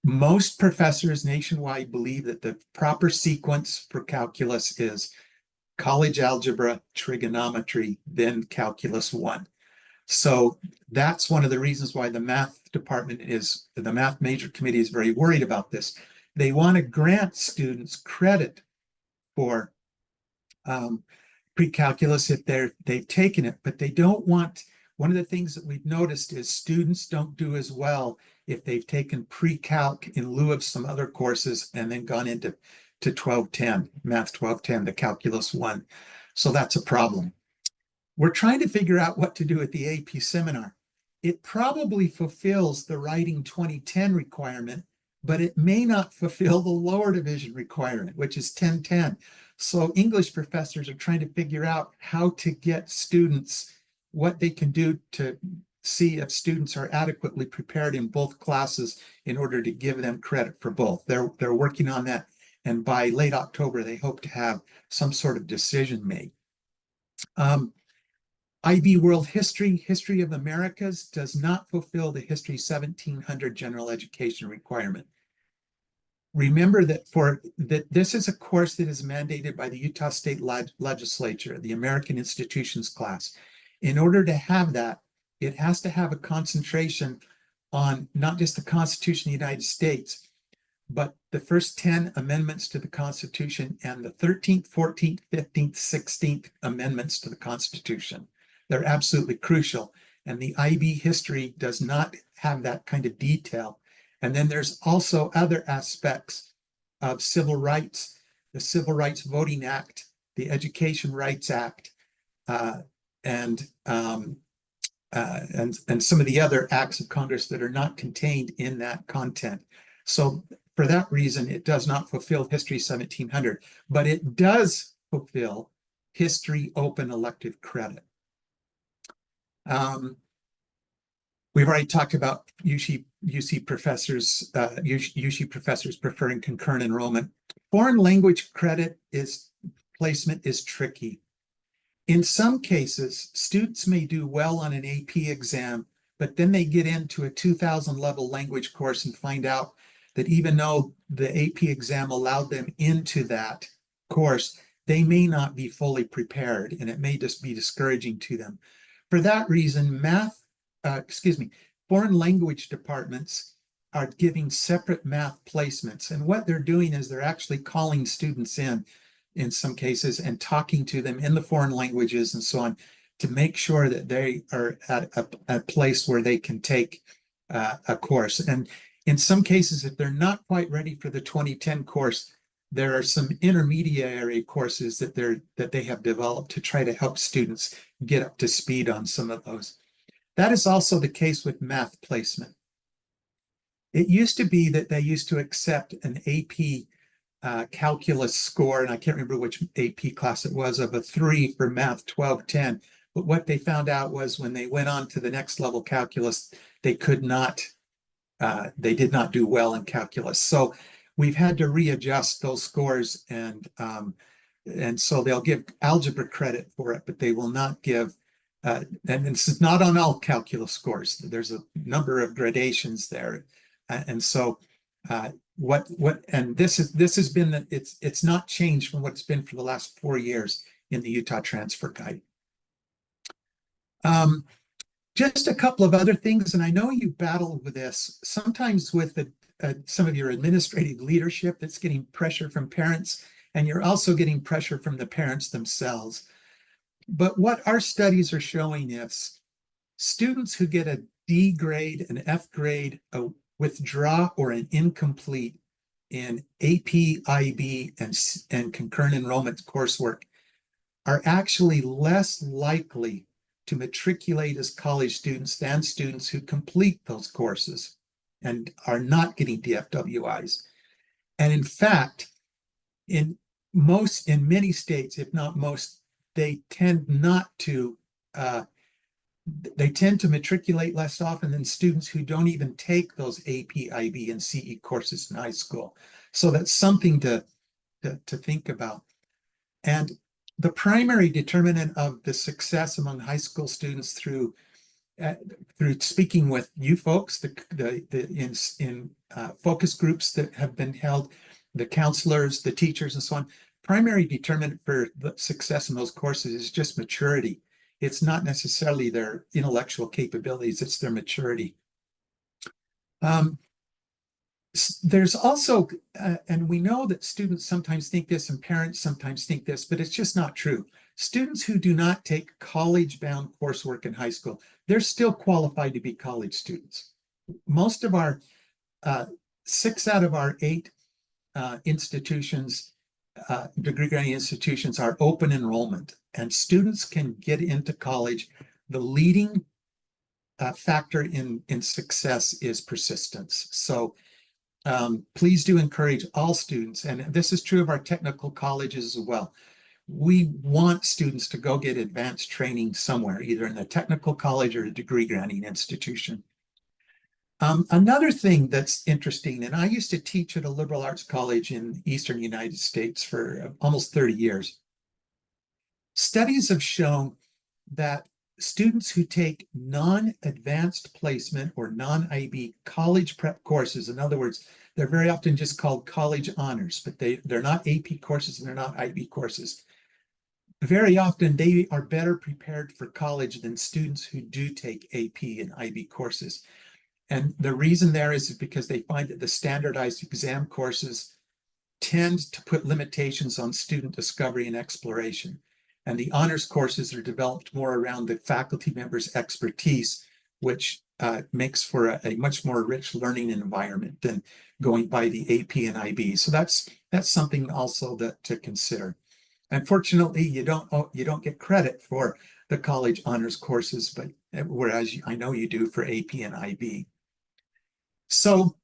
Most professors nationwide believe that the proper sequence for calculus is college algebra, trigonometry, then calculus 1. So that's one of the reasons why the math department the math major committee is very worried about this. They want to grant students credit for pre-calculus if they've taken it, but they don't want, one of the things that we've noticed is students don't do as well if they've taken pre-calc in lieu of some other courses and then gone into 1210, math 1210, the calculus 1. So that's a problem. We're trying to figure out what to do with the AP seminar. It probably fulfills the writing 2010 requirement, but it may not fulfill the lower division requirement, which is 1010. So English professors are trying to figure out how to get students, what they can do to see if students are adequately prepared in both classes in order to give them credit for both. They're working on that. And by late October, they hope to have some sort of decision made. IB World History, History of Americas, does not fulfill the History 1700 general education requirement. Remember that this is a course that is mandated by the Utah State Legislature, the American Institutions class. In order to have that, it has to have a concentration on not just the Constitution of the United States, but the first 10 amendments to the Constitution and the 13th, 14th, 15th, 16th amendments to the Constitution. They're absolutely crucial. And the IB history does not have that kind of detail. And then there's also other aspects of civil rights, the Civil Rights Voting Act, the Education Rights Act, and some of the other acts of Congress that are not contained in that content. So for that reason, it does not fulfill History 1700, but it does fulfill History Open Elective Credit. We've already talked about UC professors, UC professors preferring concurrent enrollment. Foreign language credit placement is tricky. In some cases, students may do well on an AP exam, but then they get into a 2000 level language course and find out that even though the AP exam allowed them into that course, they may not be fully prepared, and it may just be discouraging to them. For that reason, foreign language departments are giving separate math placements. And what they're doing is they're actually calling students in some cases, and talking to them in the foreign languages and so on to make sure that they are at a place where they can take a course. And in some cases, if they're not quite ready for the 2010 course, there are some intermediary courses that they have developed to try to help students get up to speed on some of those. That is also the case with math placement. It used to be that they used to accept an AP calculus score, and I can't remember which AP class it was, of a 3 for math 1210. But what they found out was when they went on to the next level calculus, they did not do well in calculus. So we've had to readjust those scores, and so they'll give algebra credit for it, but they will not give, and this is not on all calculus scores. There's a number of gradations there. And so and this has been that it's not changed from what it's been for the last 4 years in the Utah Transfer Guide. Just a couple of other things, and I know you battle with this sometimes with some of your administrative leadership that's getting pressure from parents, and you're also getting pressure from the parents themselves. But what our studies are showing is students who get a D grade, an F grade, a withdraw, or an incomplete in AP, IB, and concurrent enrollment coursework are actually less likely to matriculate as college students than students who complete those courses and are not getting DFWIs. And in fact, in many states, if not most, they tend to matriculate less often than students who don't even take those AP, IB, and CE courses in high school. So that's something to think about. And the primary determinant of the success among high school students through speaking with you folks, in focus groups that have been held, the counselors, the teachers, and so on, primary determinant for the success in those courses is just maturity. It's not necessarily their intellectual capabilities, it's their maturity. There's also, and we know that students sometimes think this and parents sometimes think this, but it's just not true. Students who do not take college-bound coursework in high school, they're still qualified to be college students. Most of our 6 out of our 8 institutions, degree granting institutions, are open enrollment, and students can get into college. The leading factor in success is persistence. So please do encourage all students, and this is true of our technical colleges as well. We want students to go get advanced training somewhere, either in a technical college or a degree granting institution. Another thing that's interesting, and I used to teach at a liberal arts college in the Eastern United States for almost 30 years. Studies have shown that students who take non-advanced placement or non-IB college prep courses, in other words, they're very often just called college honors, but they're not AP courses and they're not IB courses. Very often they are better prepared for college than students who do take AP and IB courses. And the reason there is because they find that the standardized exam courses tend to put limitations on student discovery and exploration. And the honors courses are developed more around the faculty members' expertise, which makes for a much more rich learning environment than going by the AP and IB. So that's something also to consider. Unfortunately, you don't get credit for the college honors courses, but whereas I know you do for AP and IB. So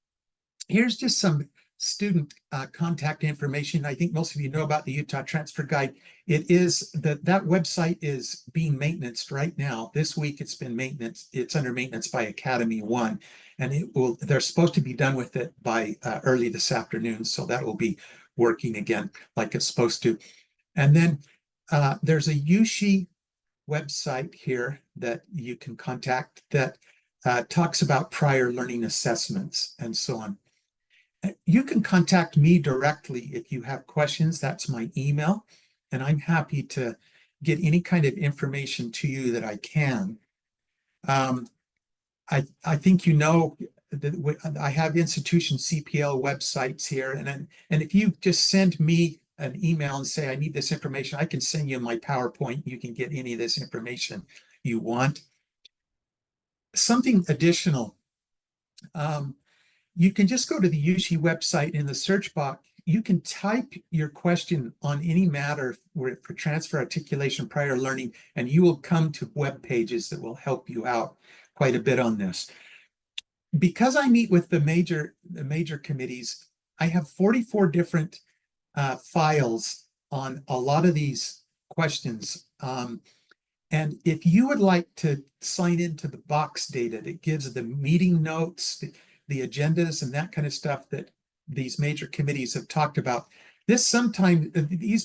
here's just some student contact information. I think most of you know about the Utah Transfer Guide. It is that website is being maintained right now. This week it's been maintenance. It's under maintenance by Academy One, and they're supposed to be done with it by early this afternoon. So that will be working again like it's supposed to. And then there's a USHE website here that you can contact that talks about prior learning assessments and so on. You can contact me directly if you have questions. That's my email, and I'm happy to get any kind of information to you that I can. I think you know that I have institution CPL websites here, and if you just send me an email and say I need this information, I can send you my PowerPoint. You can get any of this information you want. Something additional. You can just go to the USHE website in the search box. You can type your question on any matter for transfer, articulation, prior learning, and you will come to web pages that will help you out quite a bit on this. Because I meet with the major committees, I have 44 different files on a lot of these questions. And if you would like to sign into the box data that gives the meeting notes, the agendas and that kind of stuff that these major committees have talked about, these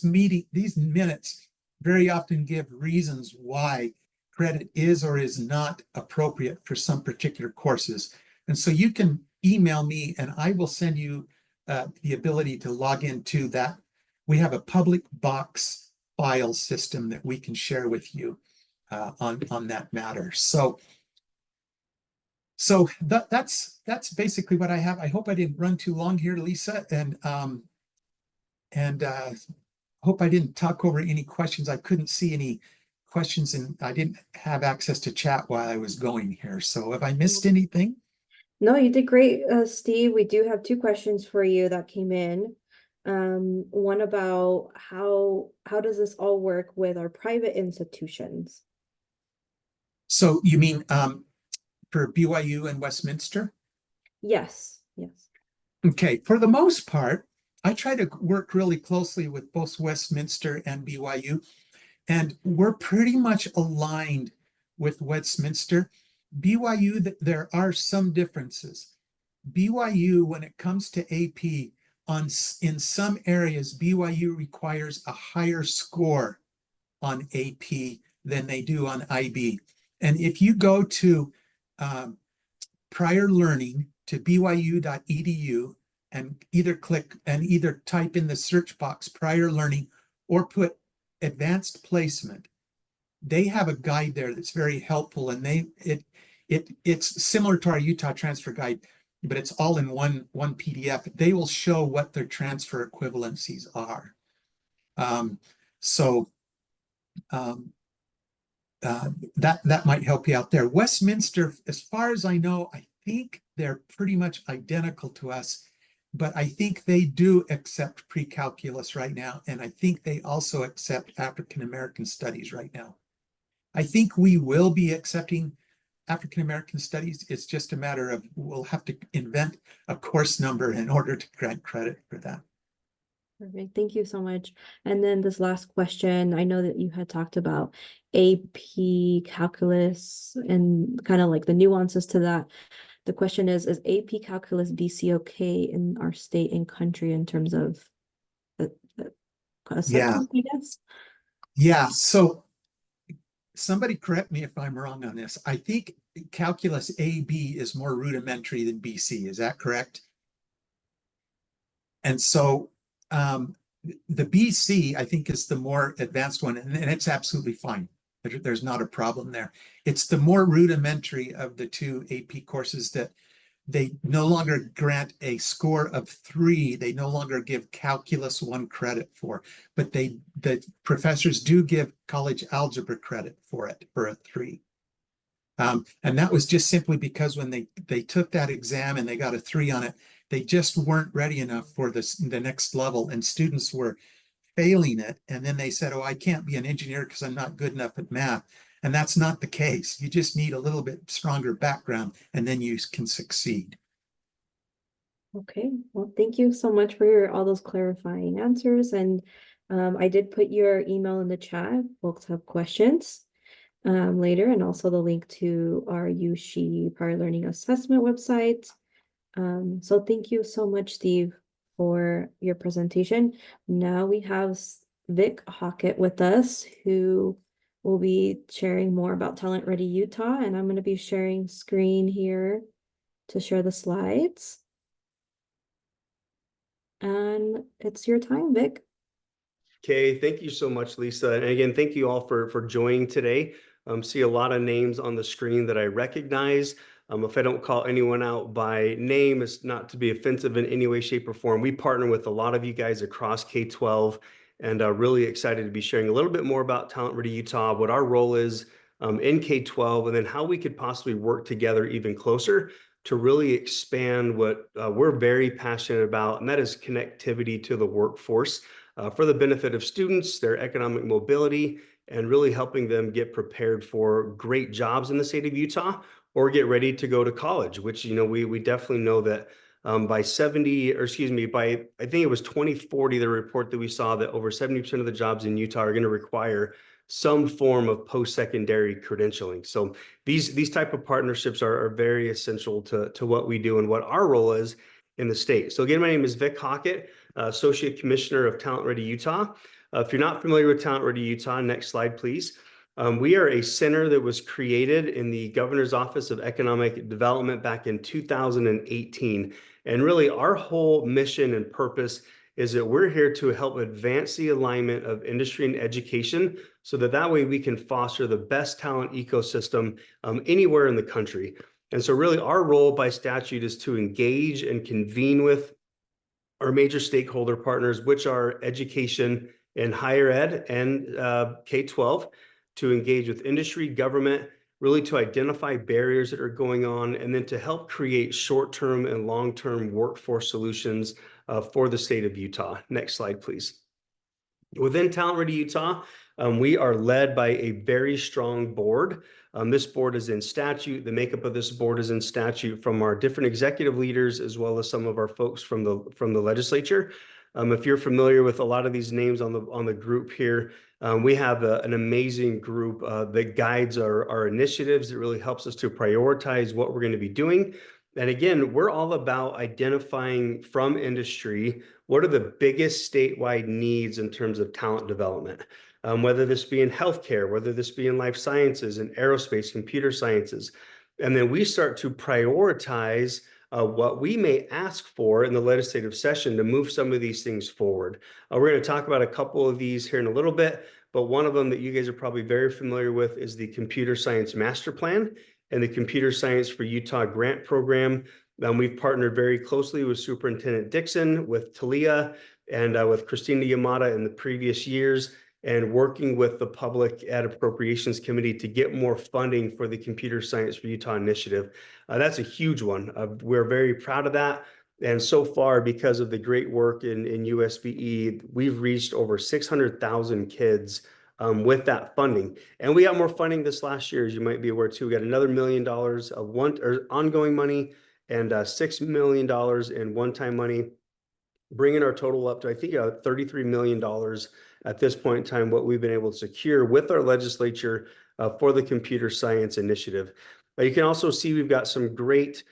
minutes very often give reasons why credit is or is not appropriate for some particular courses. And so you can email me and I will send you the ability to log into that. We have a public box file system that we can share with you on that matter. So that's basically what I have. I hope I didn't run too long here, Lisa, and hope I didn't talk over any questions. I couldn't see any questions and I didn't have access to chat while I was going here. So have I missed anything? No, you did great, Steve. We do have two questions for you that came in. One about how does this all work with our private institutions? So you mean for BYU and Westminster? Yes. Okay, for the most part, I try to work really closely with both Westminster and BYU, and we're pretty much aligned with Westminster. BYU, there are some differences. BYU, when it comes to AP, in some areas, BYU requires a higher score on AP than they do on IB. And if you go to prior learning to byu.edu and either type in the search box prior learning or put advanced placement, they have a guide there that's very helpful, and it's similar to our Utah Transfer Guide, but it's all in one PDF. They will show what their transfer equivalencies are. That might help you out there. Westminster, as far as I know, I think they're pretty much identical to us, but I think they do accept pre-calculus right now, and I think they also accept African American studies right now. I think we will be accepting African American studies. It's just a matter of we'll have to invent a course number in order to grant credit for that. Perfect. Thank you so much. And then this last question, I know that you had talked about AP calculus and kind of like the nuances to that. The question is AP calculus BCOK in our state and country in terms of the assessment, I guess? Yeah. So somebody correct me if I'm wrong on this. I think calculus AB is more rudimentary than BC. Is that correct? And so the BC, I think, is the more advanced one, and it's absolutely fine. There's not a problem there. It's the more rudimentary of the two AP courses that They no longer grant a score of 3. They no longer give calculus 1 credit for, but the professors do give college algebra credit for it for a 3. And that was just simply because when they took that exam and they got a 3 on it, they just weren't ready enough for the next level, and students were failing it. And then they said, oh, I can't be an engineer because I'm not good enough at math. And that's not the case. You just need a little bit stronger background, and then you can succeed. Okay, well, thank you so much for all those clarifying answers. And I did put your email in the chat. Folks have questions later, and also the link to our USHE Prior Learning Assessment website. So thank you so much, Steve, for your presentation. Now we have Vic Hockett with us, who will be sharing more about Talent Ready Utah, and I'm going to be sharing screen here to share the slides. And it's your time, Vic. Okay, thank you so much, Lisa. And again, thank you all for joining today. See a lot of names on the screen that I recognize. If I don't call anyone out by name, it's not to be offensive in any way, shape, or form. We partner with a lot of you guys across K-12, and really excited to be sharing a little bit more about Talent Ready Utah, what our role is in K-12, and then how we could possibly work together even closer to really expand what we're very passionate about, and that is connectivity to the workforce for the benefit of students, their economic mobility, and really helping them get prepared for great jobs in the state of Utah or get ready to go to college, which, you know, we definitely know that by 70, or excuse me, by, I think it was 2040, the report that we saw that over 70% of the jobs in Utah are going to require some form of post-secondary credentialing. So these type of partnerships are very essential to what we do and what our role is in the state. So again, my name is Vic Hockett, Associate Commissioner of Talent Ready Utah. If you're not familiar with Talent Ready Utah, next slide, please. We are a center that was created in the Governor's Office of Economic Development back in 2018. And really our whole mission and purpose is that we're here to help advance the alignment of industry and education so that way we can foster the best talent ecosystem anywhere in the country. And so really our role by statute is to engage and convene with our major stakeholder partners, which are education and higher ed and K-12, to engage with industry, government, really to identify barriers that are going on, and then to help create short-term and long-term workforce solutions for the state of Utah. Next slide, please. Within Talent Ready Utah, we are led by a very strong board. This board is in statute. The makeup of this board is in statute from our different executive leaders, as well as some of our folks from the legislature. If you're familiar with a lot of these names on the group here, we have an amazing group that guides our initiatives, that really helps us to prioritize what we're going to be doing. And again, we're all about identifying from industry what are the biggest statewide needs in terms of talent development, whether this be in healthcare, whether this be in life sciences and aerospace, computer sciences. And then we start to prioritize what we may ask for in the legislative session to move some of these things forward. We're going to talk about a couple of these here in a little bit, but one of them that you guys are probably very familiar with is the Computer Science Master Plan and the Computer Science for Utah Grant Program. We've partnered very closely with Superintendent Dixon, with Talia, and with Christina Yamada in the previous years, and working with the Public Ed Appropriations Committee to get more funding for the Computer Science for Utah initiative. That's a huge one. We're very proud of that. And so far, because of the great work in USBE, we've reached over 600,000 kids with that funding. And we got more funding this last year, as you might be aware too. We got another $1 million of ongoing money and $6 million in one-time money, bringing our total up to, I think, $33 million at this point in time, what we've been able to secure with our legislature for the Computer Science Initiative. You can also see we've got some great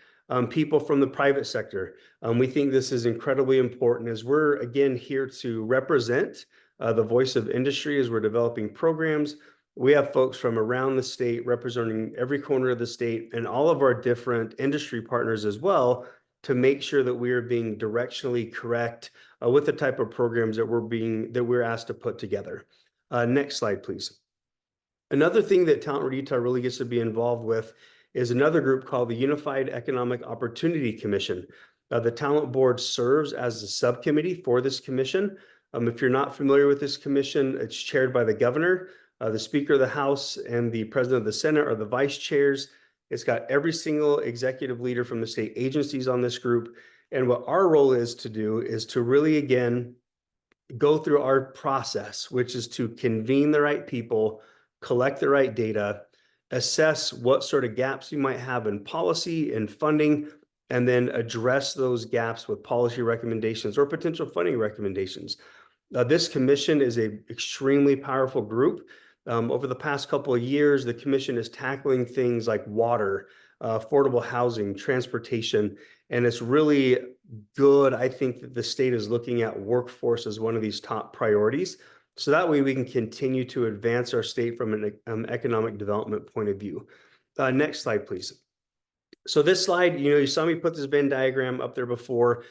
people from the private sector. We think this is incredibly important as we're, again, here to represent the voice of industry as we're developing programs. We have folks from around the state representing every corner of the state and all of our different industry partners as well, to make sure that we are being directionally correct with the type of programs that we're asked to put together. Next slide, please. Another thing that Talent Ready Utah really gets to be involved with is another group called the Unified Economic Opportunity Commission. The Talent Board serves as the subcommittee for this commission. If you're not familiar with this commission, it's chaired by the governor, the Speaker of the House, and the President of the Senate are the vice chairs. It's got every single executive leader from the state agencies on this group. And what our role is to do is to really, again, go through our process, which is to convene the right people, collect the right data, assess what sort of gaps you might have in policy and funding, and then address those gaps with policy recommendations or potential funding recommendations. This commission is an extremely powerful group. Over the past couple of years, the commission is tackling things like water, affordable housing, transportation, and it's really good. I think that the state is looking at workforce as one of these top priorities. So that way we can continue to advance our state from an economic development point of view. Next slide, please. So this slide, you saw me put this Venn diagram up there before.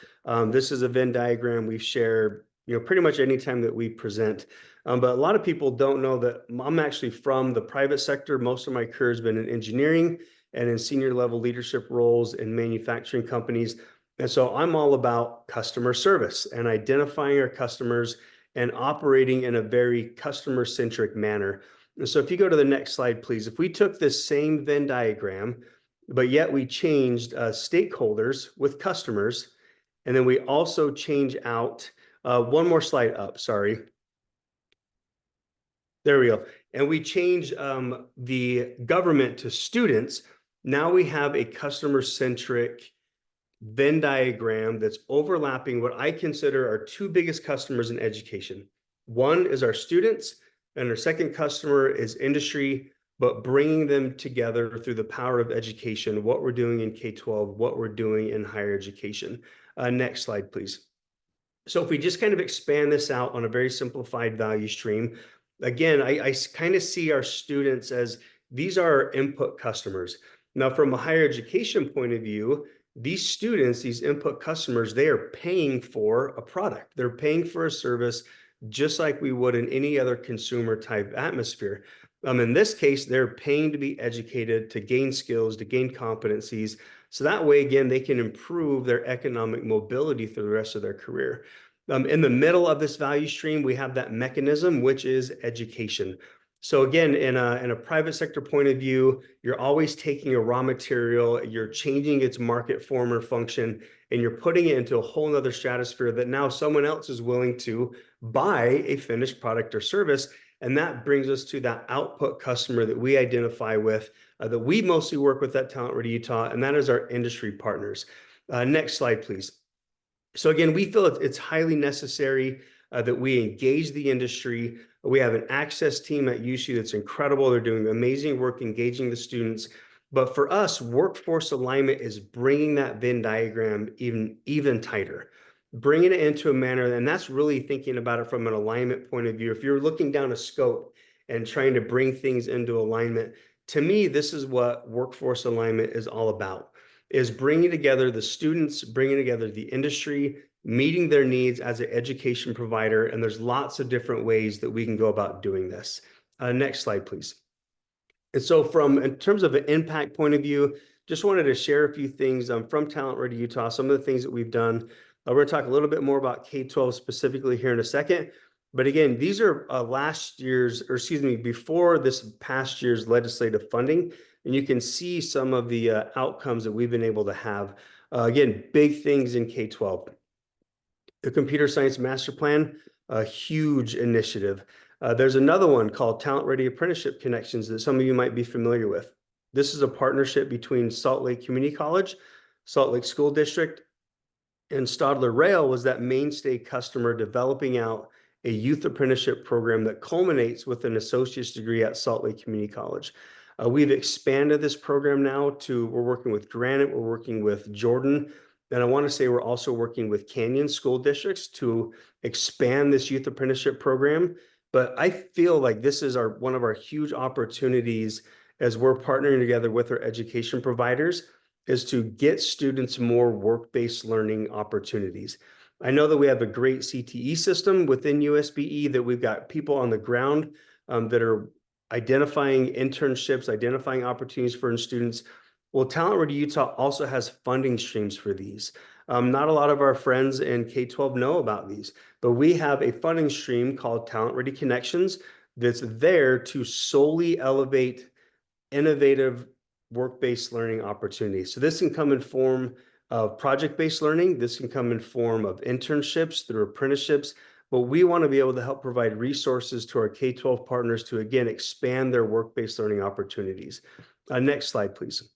This is a Venn diagram we've shared, pretty much anytime that we present. But a lot of people don't know that I'm actually from the private sector. Most of my career has been in engineering and in senior level leadership roles in manufacturing companies. And so I'm all about customer service and identifying our customers and operating in a very customer-centric manner. And so if you go to the next slide, please, if we took this same Venn diagram, but yet we changed stakeholders with customers, and then we also change out, one more slide up, sorry. There we go. And we change the government to students. Now we have a customer-centric Venn diagram that's overlapping what I consider our two biggest customers in education. One is our students, and our second customer is industry, but bringing them together through the power of education, what we're doing in K-12, what we're doing in higher education. Next slide, please. So if we just kind of expand this out on a very simplified value stream, again, I kind of see our students as these are our input customers. Now, from a higher education point of view, these students, these input customers, they are paying for a product. They're paying for a service just like we would in any other consumer type atmosphere. In this case, they're paying to be educated, to gain skills, to gain competencies. So that way, again, they can improve their economic mobility through the rest of their career. In the middle of this value stream, we have that mechanism, which is education. So again, in a private sector point of view, you're always taking a raw material, you're changing its market form or function, and you're putting it into a whole nother stratosphere that now someone else is willing to buy a finished product or service. And that brings us to that output customer that we identify with, that we mostly work with at Talent Ready Utah, and that is our industry partners. Next slide, please. So again, we feel it's highly necessary that we engage the industry. We have an access team at UC that's incredible. They're doing amazing work engaging the students. But for us, workforce alignment is bringing that Venn diagram even tighter, bringing it into a manner, and that's really thinking about it from an alignment point of view. If you're looking down a scope and trying to bring things into alignment, to me, this is what workforce alignment is all about, is bringing together the students, bringing together the industry, meeting their needs as an education provider. And there's lots of different ways that we can go about doing this. Next slide, please. And so in terms of an impact point of view, just wanted to share a few things from Talent Ready Utah, some of the things that we've done. We're going to talk a little bit more about K-12 specifically here in a second. But again, these are before this past year's legislative funding. And you can see some of the outcomes that we've been able to have. Again, big things in K-12. The Computer Science Master Plan, a huge initiative. There's another one called Talent Ready Apprenticeship Connections that some of you might be familiar with. This is a partnership between Salt Lake Community College, Salt Lake School District, and Stadler Rail was that mainstay customer developing out a youth apprenticeship program that culminates with an associate's degree at Salt Lake Community College. We've expanded this program now we're working with Granite, we're working with Jordan, and I want to say we're also working with Canyon school districts to expand this youth apprenticeship program. But I feel like this is one of our huge opportunities as we're partnering together with our education providers, is to get students more work-based learning opportunities. I know that we have a great CTE system within USBE, that we've got people on the ground that are identifying internships, identifying opportunities for students. Well, Talent Ready Utah also has funding streams for these. Not a lot of our friends in K-12 know about these, but we have a funding stream called Talent Ready Connections that's there to solely elevate innovative work-based learning opportunities. So this can come in form of project-based learning. This can come in form of internships through apprenticeships, but we want to be able to help provide resources to our K-12 partners to, again, expand their work-based learning opportunities. Next slide, please.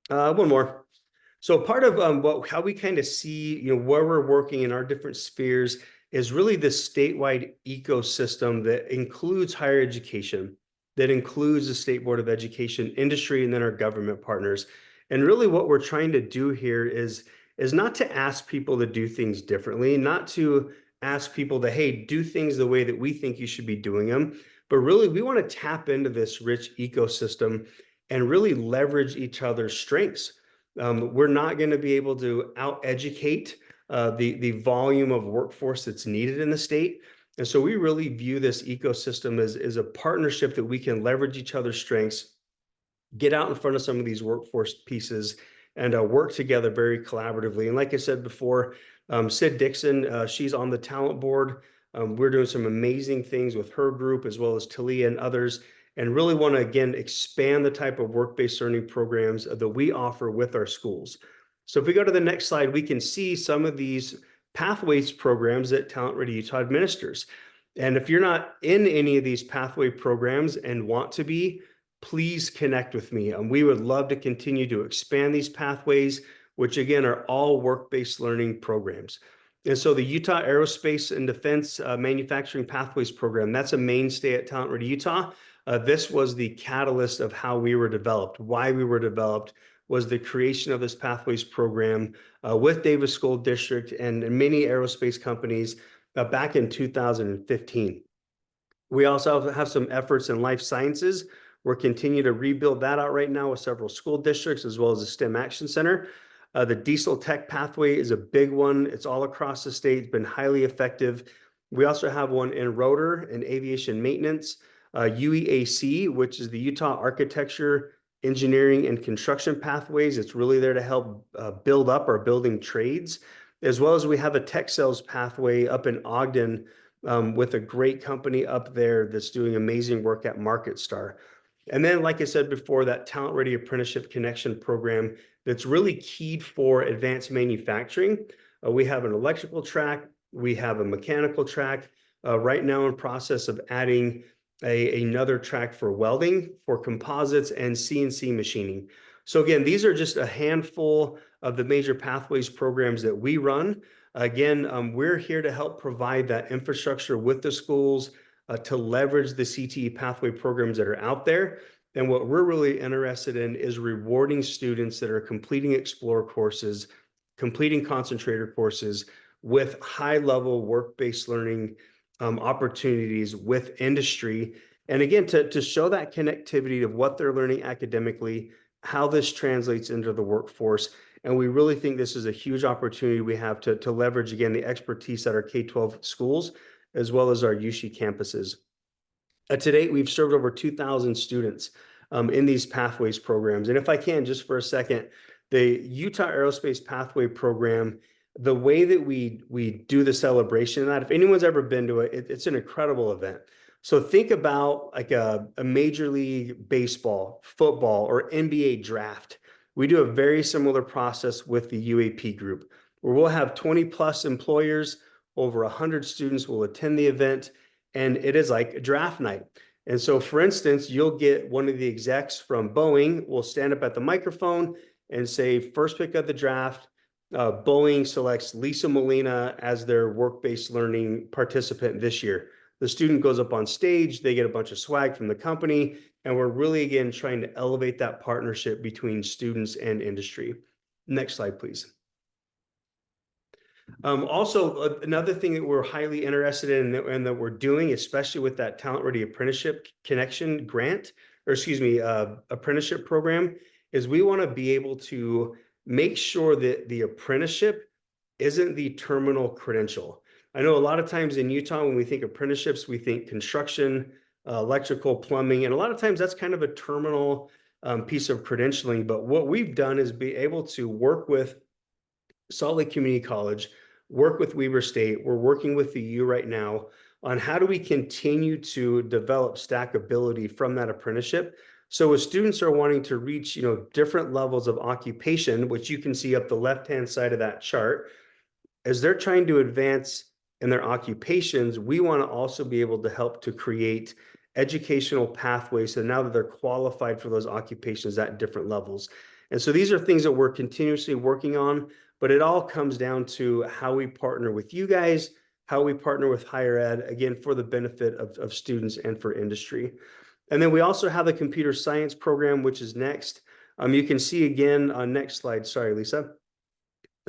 One more. So part of how we kind of see, where we're working in our different spheres is really this statewide ecosystem that includes higher education, that includes the State Board of Education, industry, and then our government partners. And really what we're trying to do here is not to ask people to do things differently, not to ask people to, hey, do things the way that we think you should be doing them, but really we want to tap into this rich ecosystem and really leverage each other's strengths. We're not going to be able to out-educate the volume of workforce that's needed in the state. And so we really view this ecosystem as a partnership that we can leverage each other's strengths, get out in front of some of these workforce pieces, and work together very collaboratively. And like I said before, Sid Dixon, she's on the talent board. We're doing some amazing things with her group, as well as Talia and others, and really want to, again, expand the type of work-based learning programs that we offer with our schools. So if we go to the next slide, we can see some of these pathways programs that Talent Ready Utah administers. And if you're not in any of these pathway programs and want to be, please connect with me. We would love to continue to expand these pathways, which again are all work-based learning programs. And so the Utah Aerospace and Defense Manufacturing Pathways Program, that's a mainstay at Talent Ready Utah. This was the catalyst of how we were developed. Why we were developed was the creation of this Pathways program with Davis School District and many aerospace companies back in 2015. We also have some efforts in life sciences. We're continuing to rebuild that out right now with several school districts, as well as the STEM Action Center. The diesel tech pathway is a big one. It's all across the state. It's been highly effective. We also have one in rotor and aviation maintenance, UEAC, which is the Utah Architecture, Engineering, and Construction Pathways. It's really there to help build up our building trades, as well as we have a tech sales pathway up in Ogden with a great company up there that's doing amazing work at MarketStar. And then, like I said before, that Talent Ready Apprenticeship Connection program that's really keyed for advanced manufacturing. We have an electrical track, we have a mechanical track, right now in process of adding another track for welding, for composites, and CNC machining. So again, these are just a handful of the major pathways programs that we run. Again, we're here to help provide that infrastructure with the schools to leverage the CTE pathway programs that are out there. And what we're really interested in is rewarding students that are completing Explore courses, completing concentrator courses with high-level work-based learning opportunities with industry. And again, to show that connectivity of what they're learning academically, how this translates into the workforce. And we really think this is a huge opportunity we have to leverage, again, the expertise at our K-12 schools, as well as our USHE campuses. To date, we've served over 2,000 students in these pathways programs. And if I can, just for a second, the Utah Aerospace Pathway Program, the way that we do the celebration of that, if anyone's ever been to it, it's an incredible event. So think about like a Major League Baseball, football, or NBA draft. We do a very similar process with the UAP group, where we'll have 20 plus employers, over 100 students will attend the event, and it is like a draft night. And so, for instance, you'll get one of the execs from Boeing will stand up at the microphone and say, first pick of the draft, Boeing selects Lisa Molina as their work-based learning participant this year. The student goes up on stage, they get a bunch of swag from the company, and we're really, again, trying to elevate that partnership between students and industry. Next slide, please. Also, another thing that we're highly interested in and that we're doing, especially with that Talent Ready Apprenticeship Connection grant, or excuse me, apprenticeship program, is we want to be able to make sure that the apprenticeship isn't the terminal credential. I know a lot of times in Utah, when we think apprenticeships, we think construction, electrical, plumbing, and a lot of times that's kind of a terminal piece of credentialing. But what we've done is be able to work with Salt Lake Community College, work with Weber State. We're working with the U right now on how do we continue to develop stackability from that apprenticeship. So as students are wanting to reach, different levels of occupation, which you can see up the left-hand side of that chart, as they're trying to advance in their occupations, we want to also be able to help to create educational pathways. So now that they're qualified for those occupations at different levels. And so these are things that we're continuously working on, but it all comes down to how we partner with you guys, how we partner with higher ed, again, for the benefit of students and for industry. And then we also have the computer science program, which is next. You can see again on next slide. Sorry, Lisa.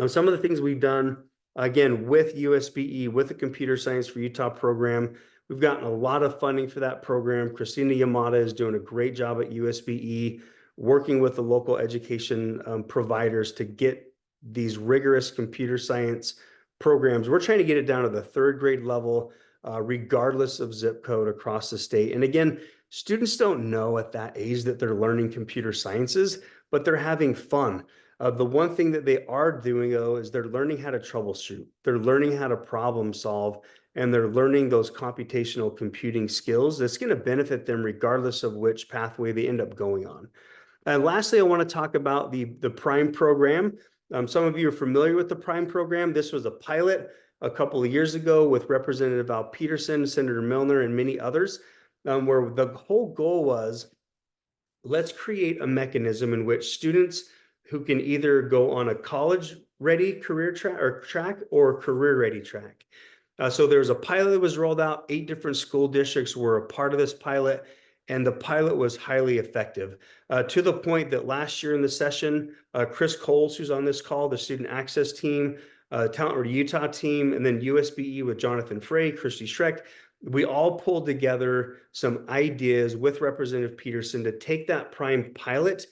Some of the things we've done, again, with USBE, with the Computer Science for Utah program, we've gotten a lot of funding for that program. Christina Yamada is doing a great job at USBE, working with the local education providers to get these rigorous computer science programs. We're trying to get it down to the 3rd grade level, regardless of zip code across the state. And again, students don't know at that age that they're learning computer sciences, but they're having fun. The one thing that they are doing, though, is they're learning how to troubleshoot. They're learning how to problem solve, and they're learning those computational computing skills that's going to benefit them regardless of which pathway they end up going on. And lastly, I want to talk about the PRIME program. Some of you are familiar with the PRIME program. This was a pilot a couple of years ago with Representative Al Peterson, Senator Milner, and many others, where the whole goal was, let's create a mechanism in which students who can either go on a college-ready career track or career-ready track. So there's a pilot that was rolled out. 8 different school districts were a part of this pilot, and the pilot was highly effective, to the point that last year in the session, Chris Coles, who's on this call, the student access team, Talent Ready Utah team, and then USBE with Jonathan Frey, Christy Schreck, we all pulled together some ideas with Representative Peterson to take that PRIME pilot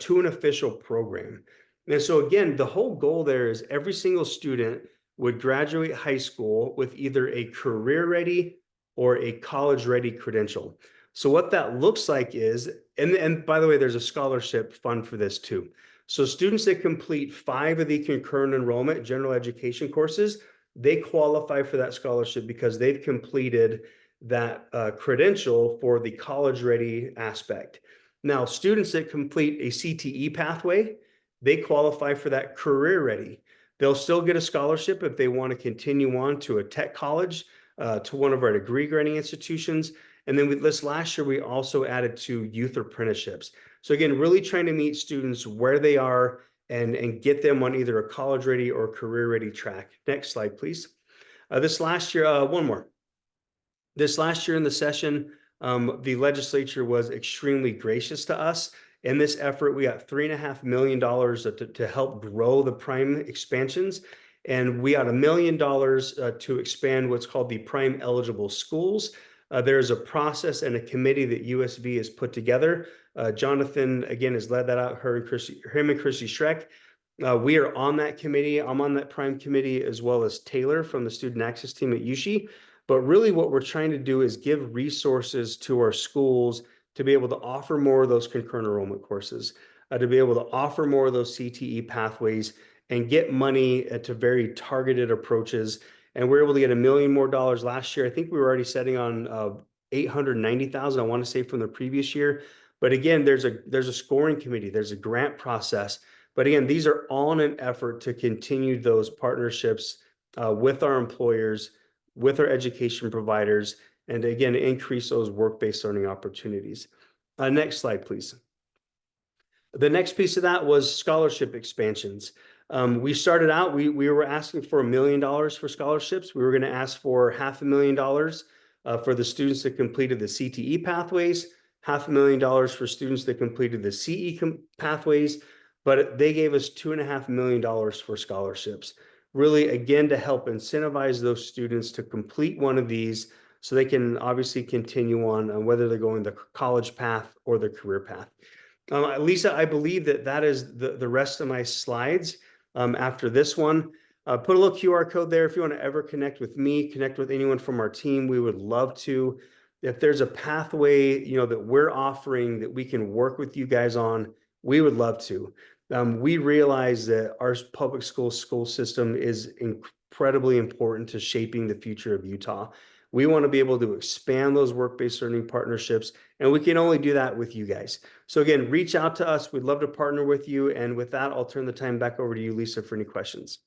to an official program. And so again, the whole goal there is every single student would graduate high school with either a career-ready or a college-ready credential. So what that looks like is, and by the way, there's a scholarship fund for this too. So students that complete 5 of the concurrent enrollment general education courses, they qualify for that scholarship because they've completed that credential for the college-ready aspect. Now, students that complete a CTE pathway, they qualify for that career-ready. They'll still get a scholarship if they want to continue on to a tech college, to one of our degree granting institutions. And then with this last year, we also added 2 youth apprenticeships. So again, really trying to meet students where they are and get them on either a college-ready or career-ready track. Next slide, please. This last year, one more. This last year in the session, the legislature was extremely gracious to us. In this effort, we got $3.5 million to help grow the PRIME expansions. And we got $1 million to expand what's called the PRIME eligible schools. There's a process and a committee that USB has put together. Jonathan, again, has led that out, him and Christy Schreck. We are on that committee. I'm on that PRIME committee, as well as Taylor from the student access team at USHE. But really what we're trying to do is give resources to our schools to be able to offer more of those concurrent enrollment courses, to be able to offer more of those CTE pathways and get money to very targeted approaches. And we're able to get $1 million more last year. I think we were already setting on $890,000, I want to say, from the previous year. But again, there's a scoring committee, there's a grant process. But again, these are all in an effort to continue those partnerships with our employers, with our education providers, and again, increase those work-based learning opportunities. Next slide, please. The next piece of that was scholarship expansions. We started out, we were asking for $1 million for scholarships. We were going to ask for $500,000 for the students that completed the CTE pathways, $500,000 for students that completed the CE pathways, but they gave us $2.5 million for scholarships. Really, again, to help incentivize those students to complete one of these so they can obviously continue on whether they're going the college path or the career path. Lisa, I believe that is the rest of my slides. After this one, put a little QR code there if you want to ever connect with me, connect with anyone from our team. We would love to. if there's a pathway, that we're offering that we can work with you guys on, we would love to. We realize that our public school system is incredibly important to shaping the future of Utah. We want to be able to expand those work-based learning partnerships, and we can only do that with you guys. So again, reach out to us. We'd love to partner with you. And with that, I'll turn the time back over to you, Lisa, for any questions.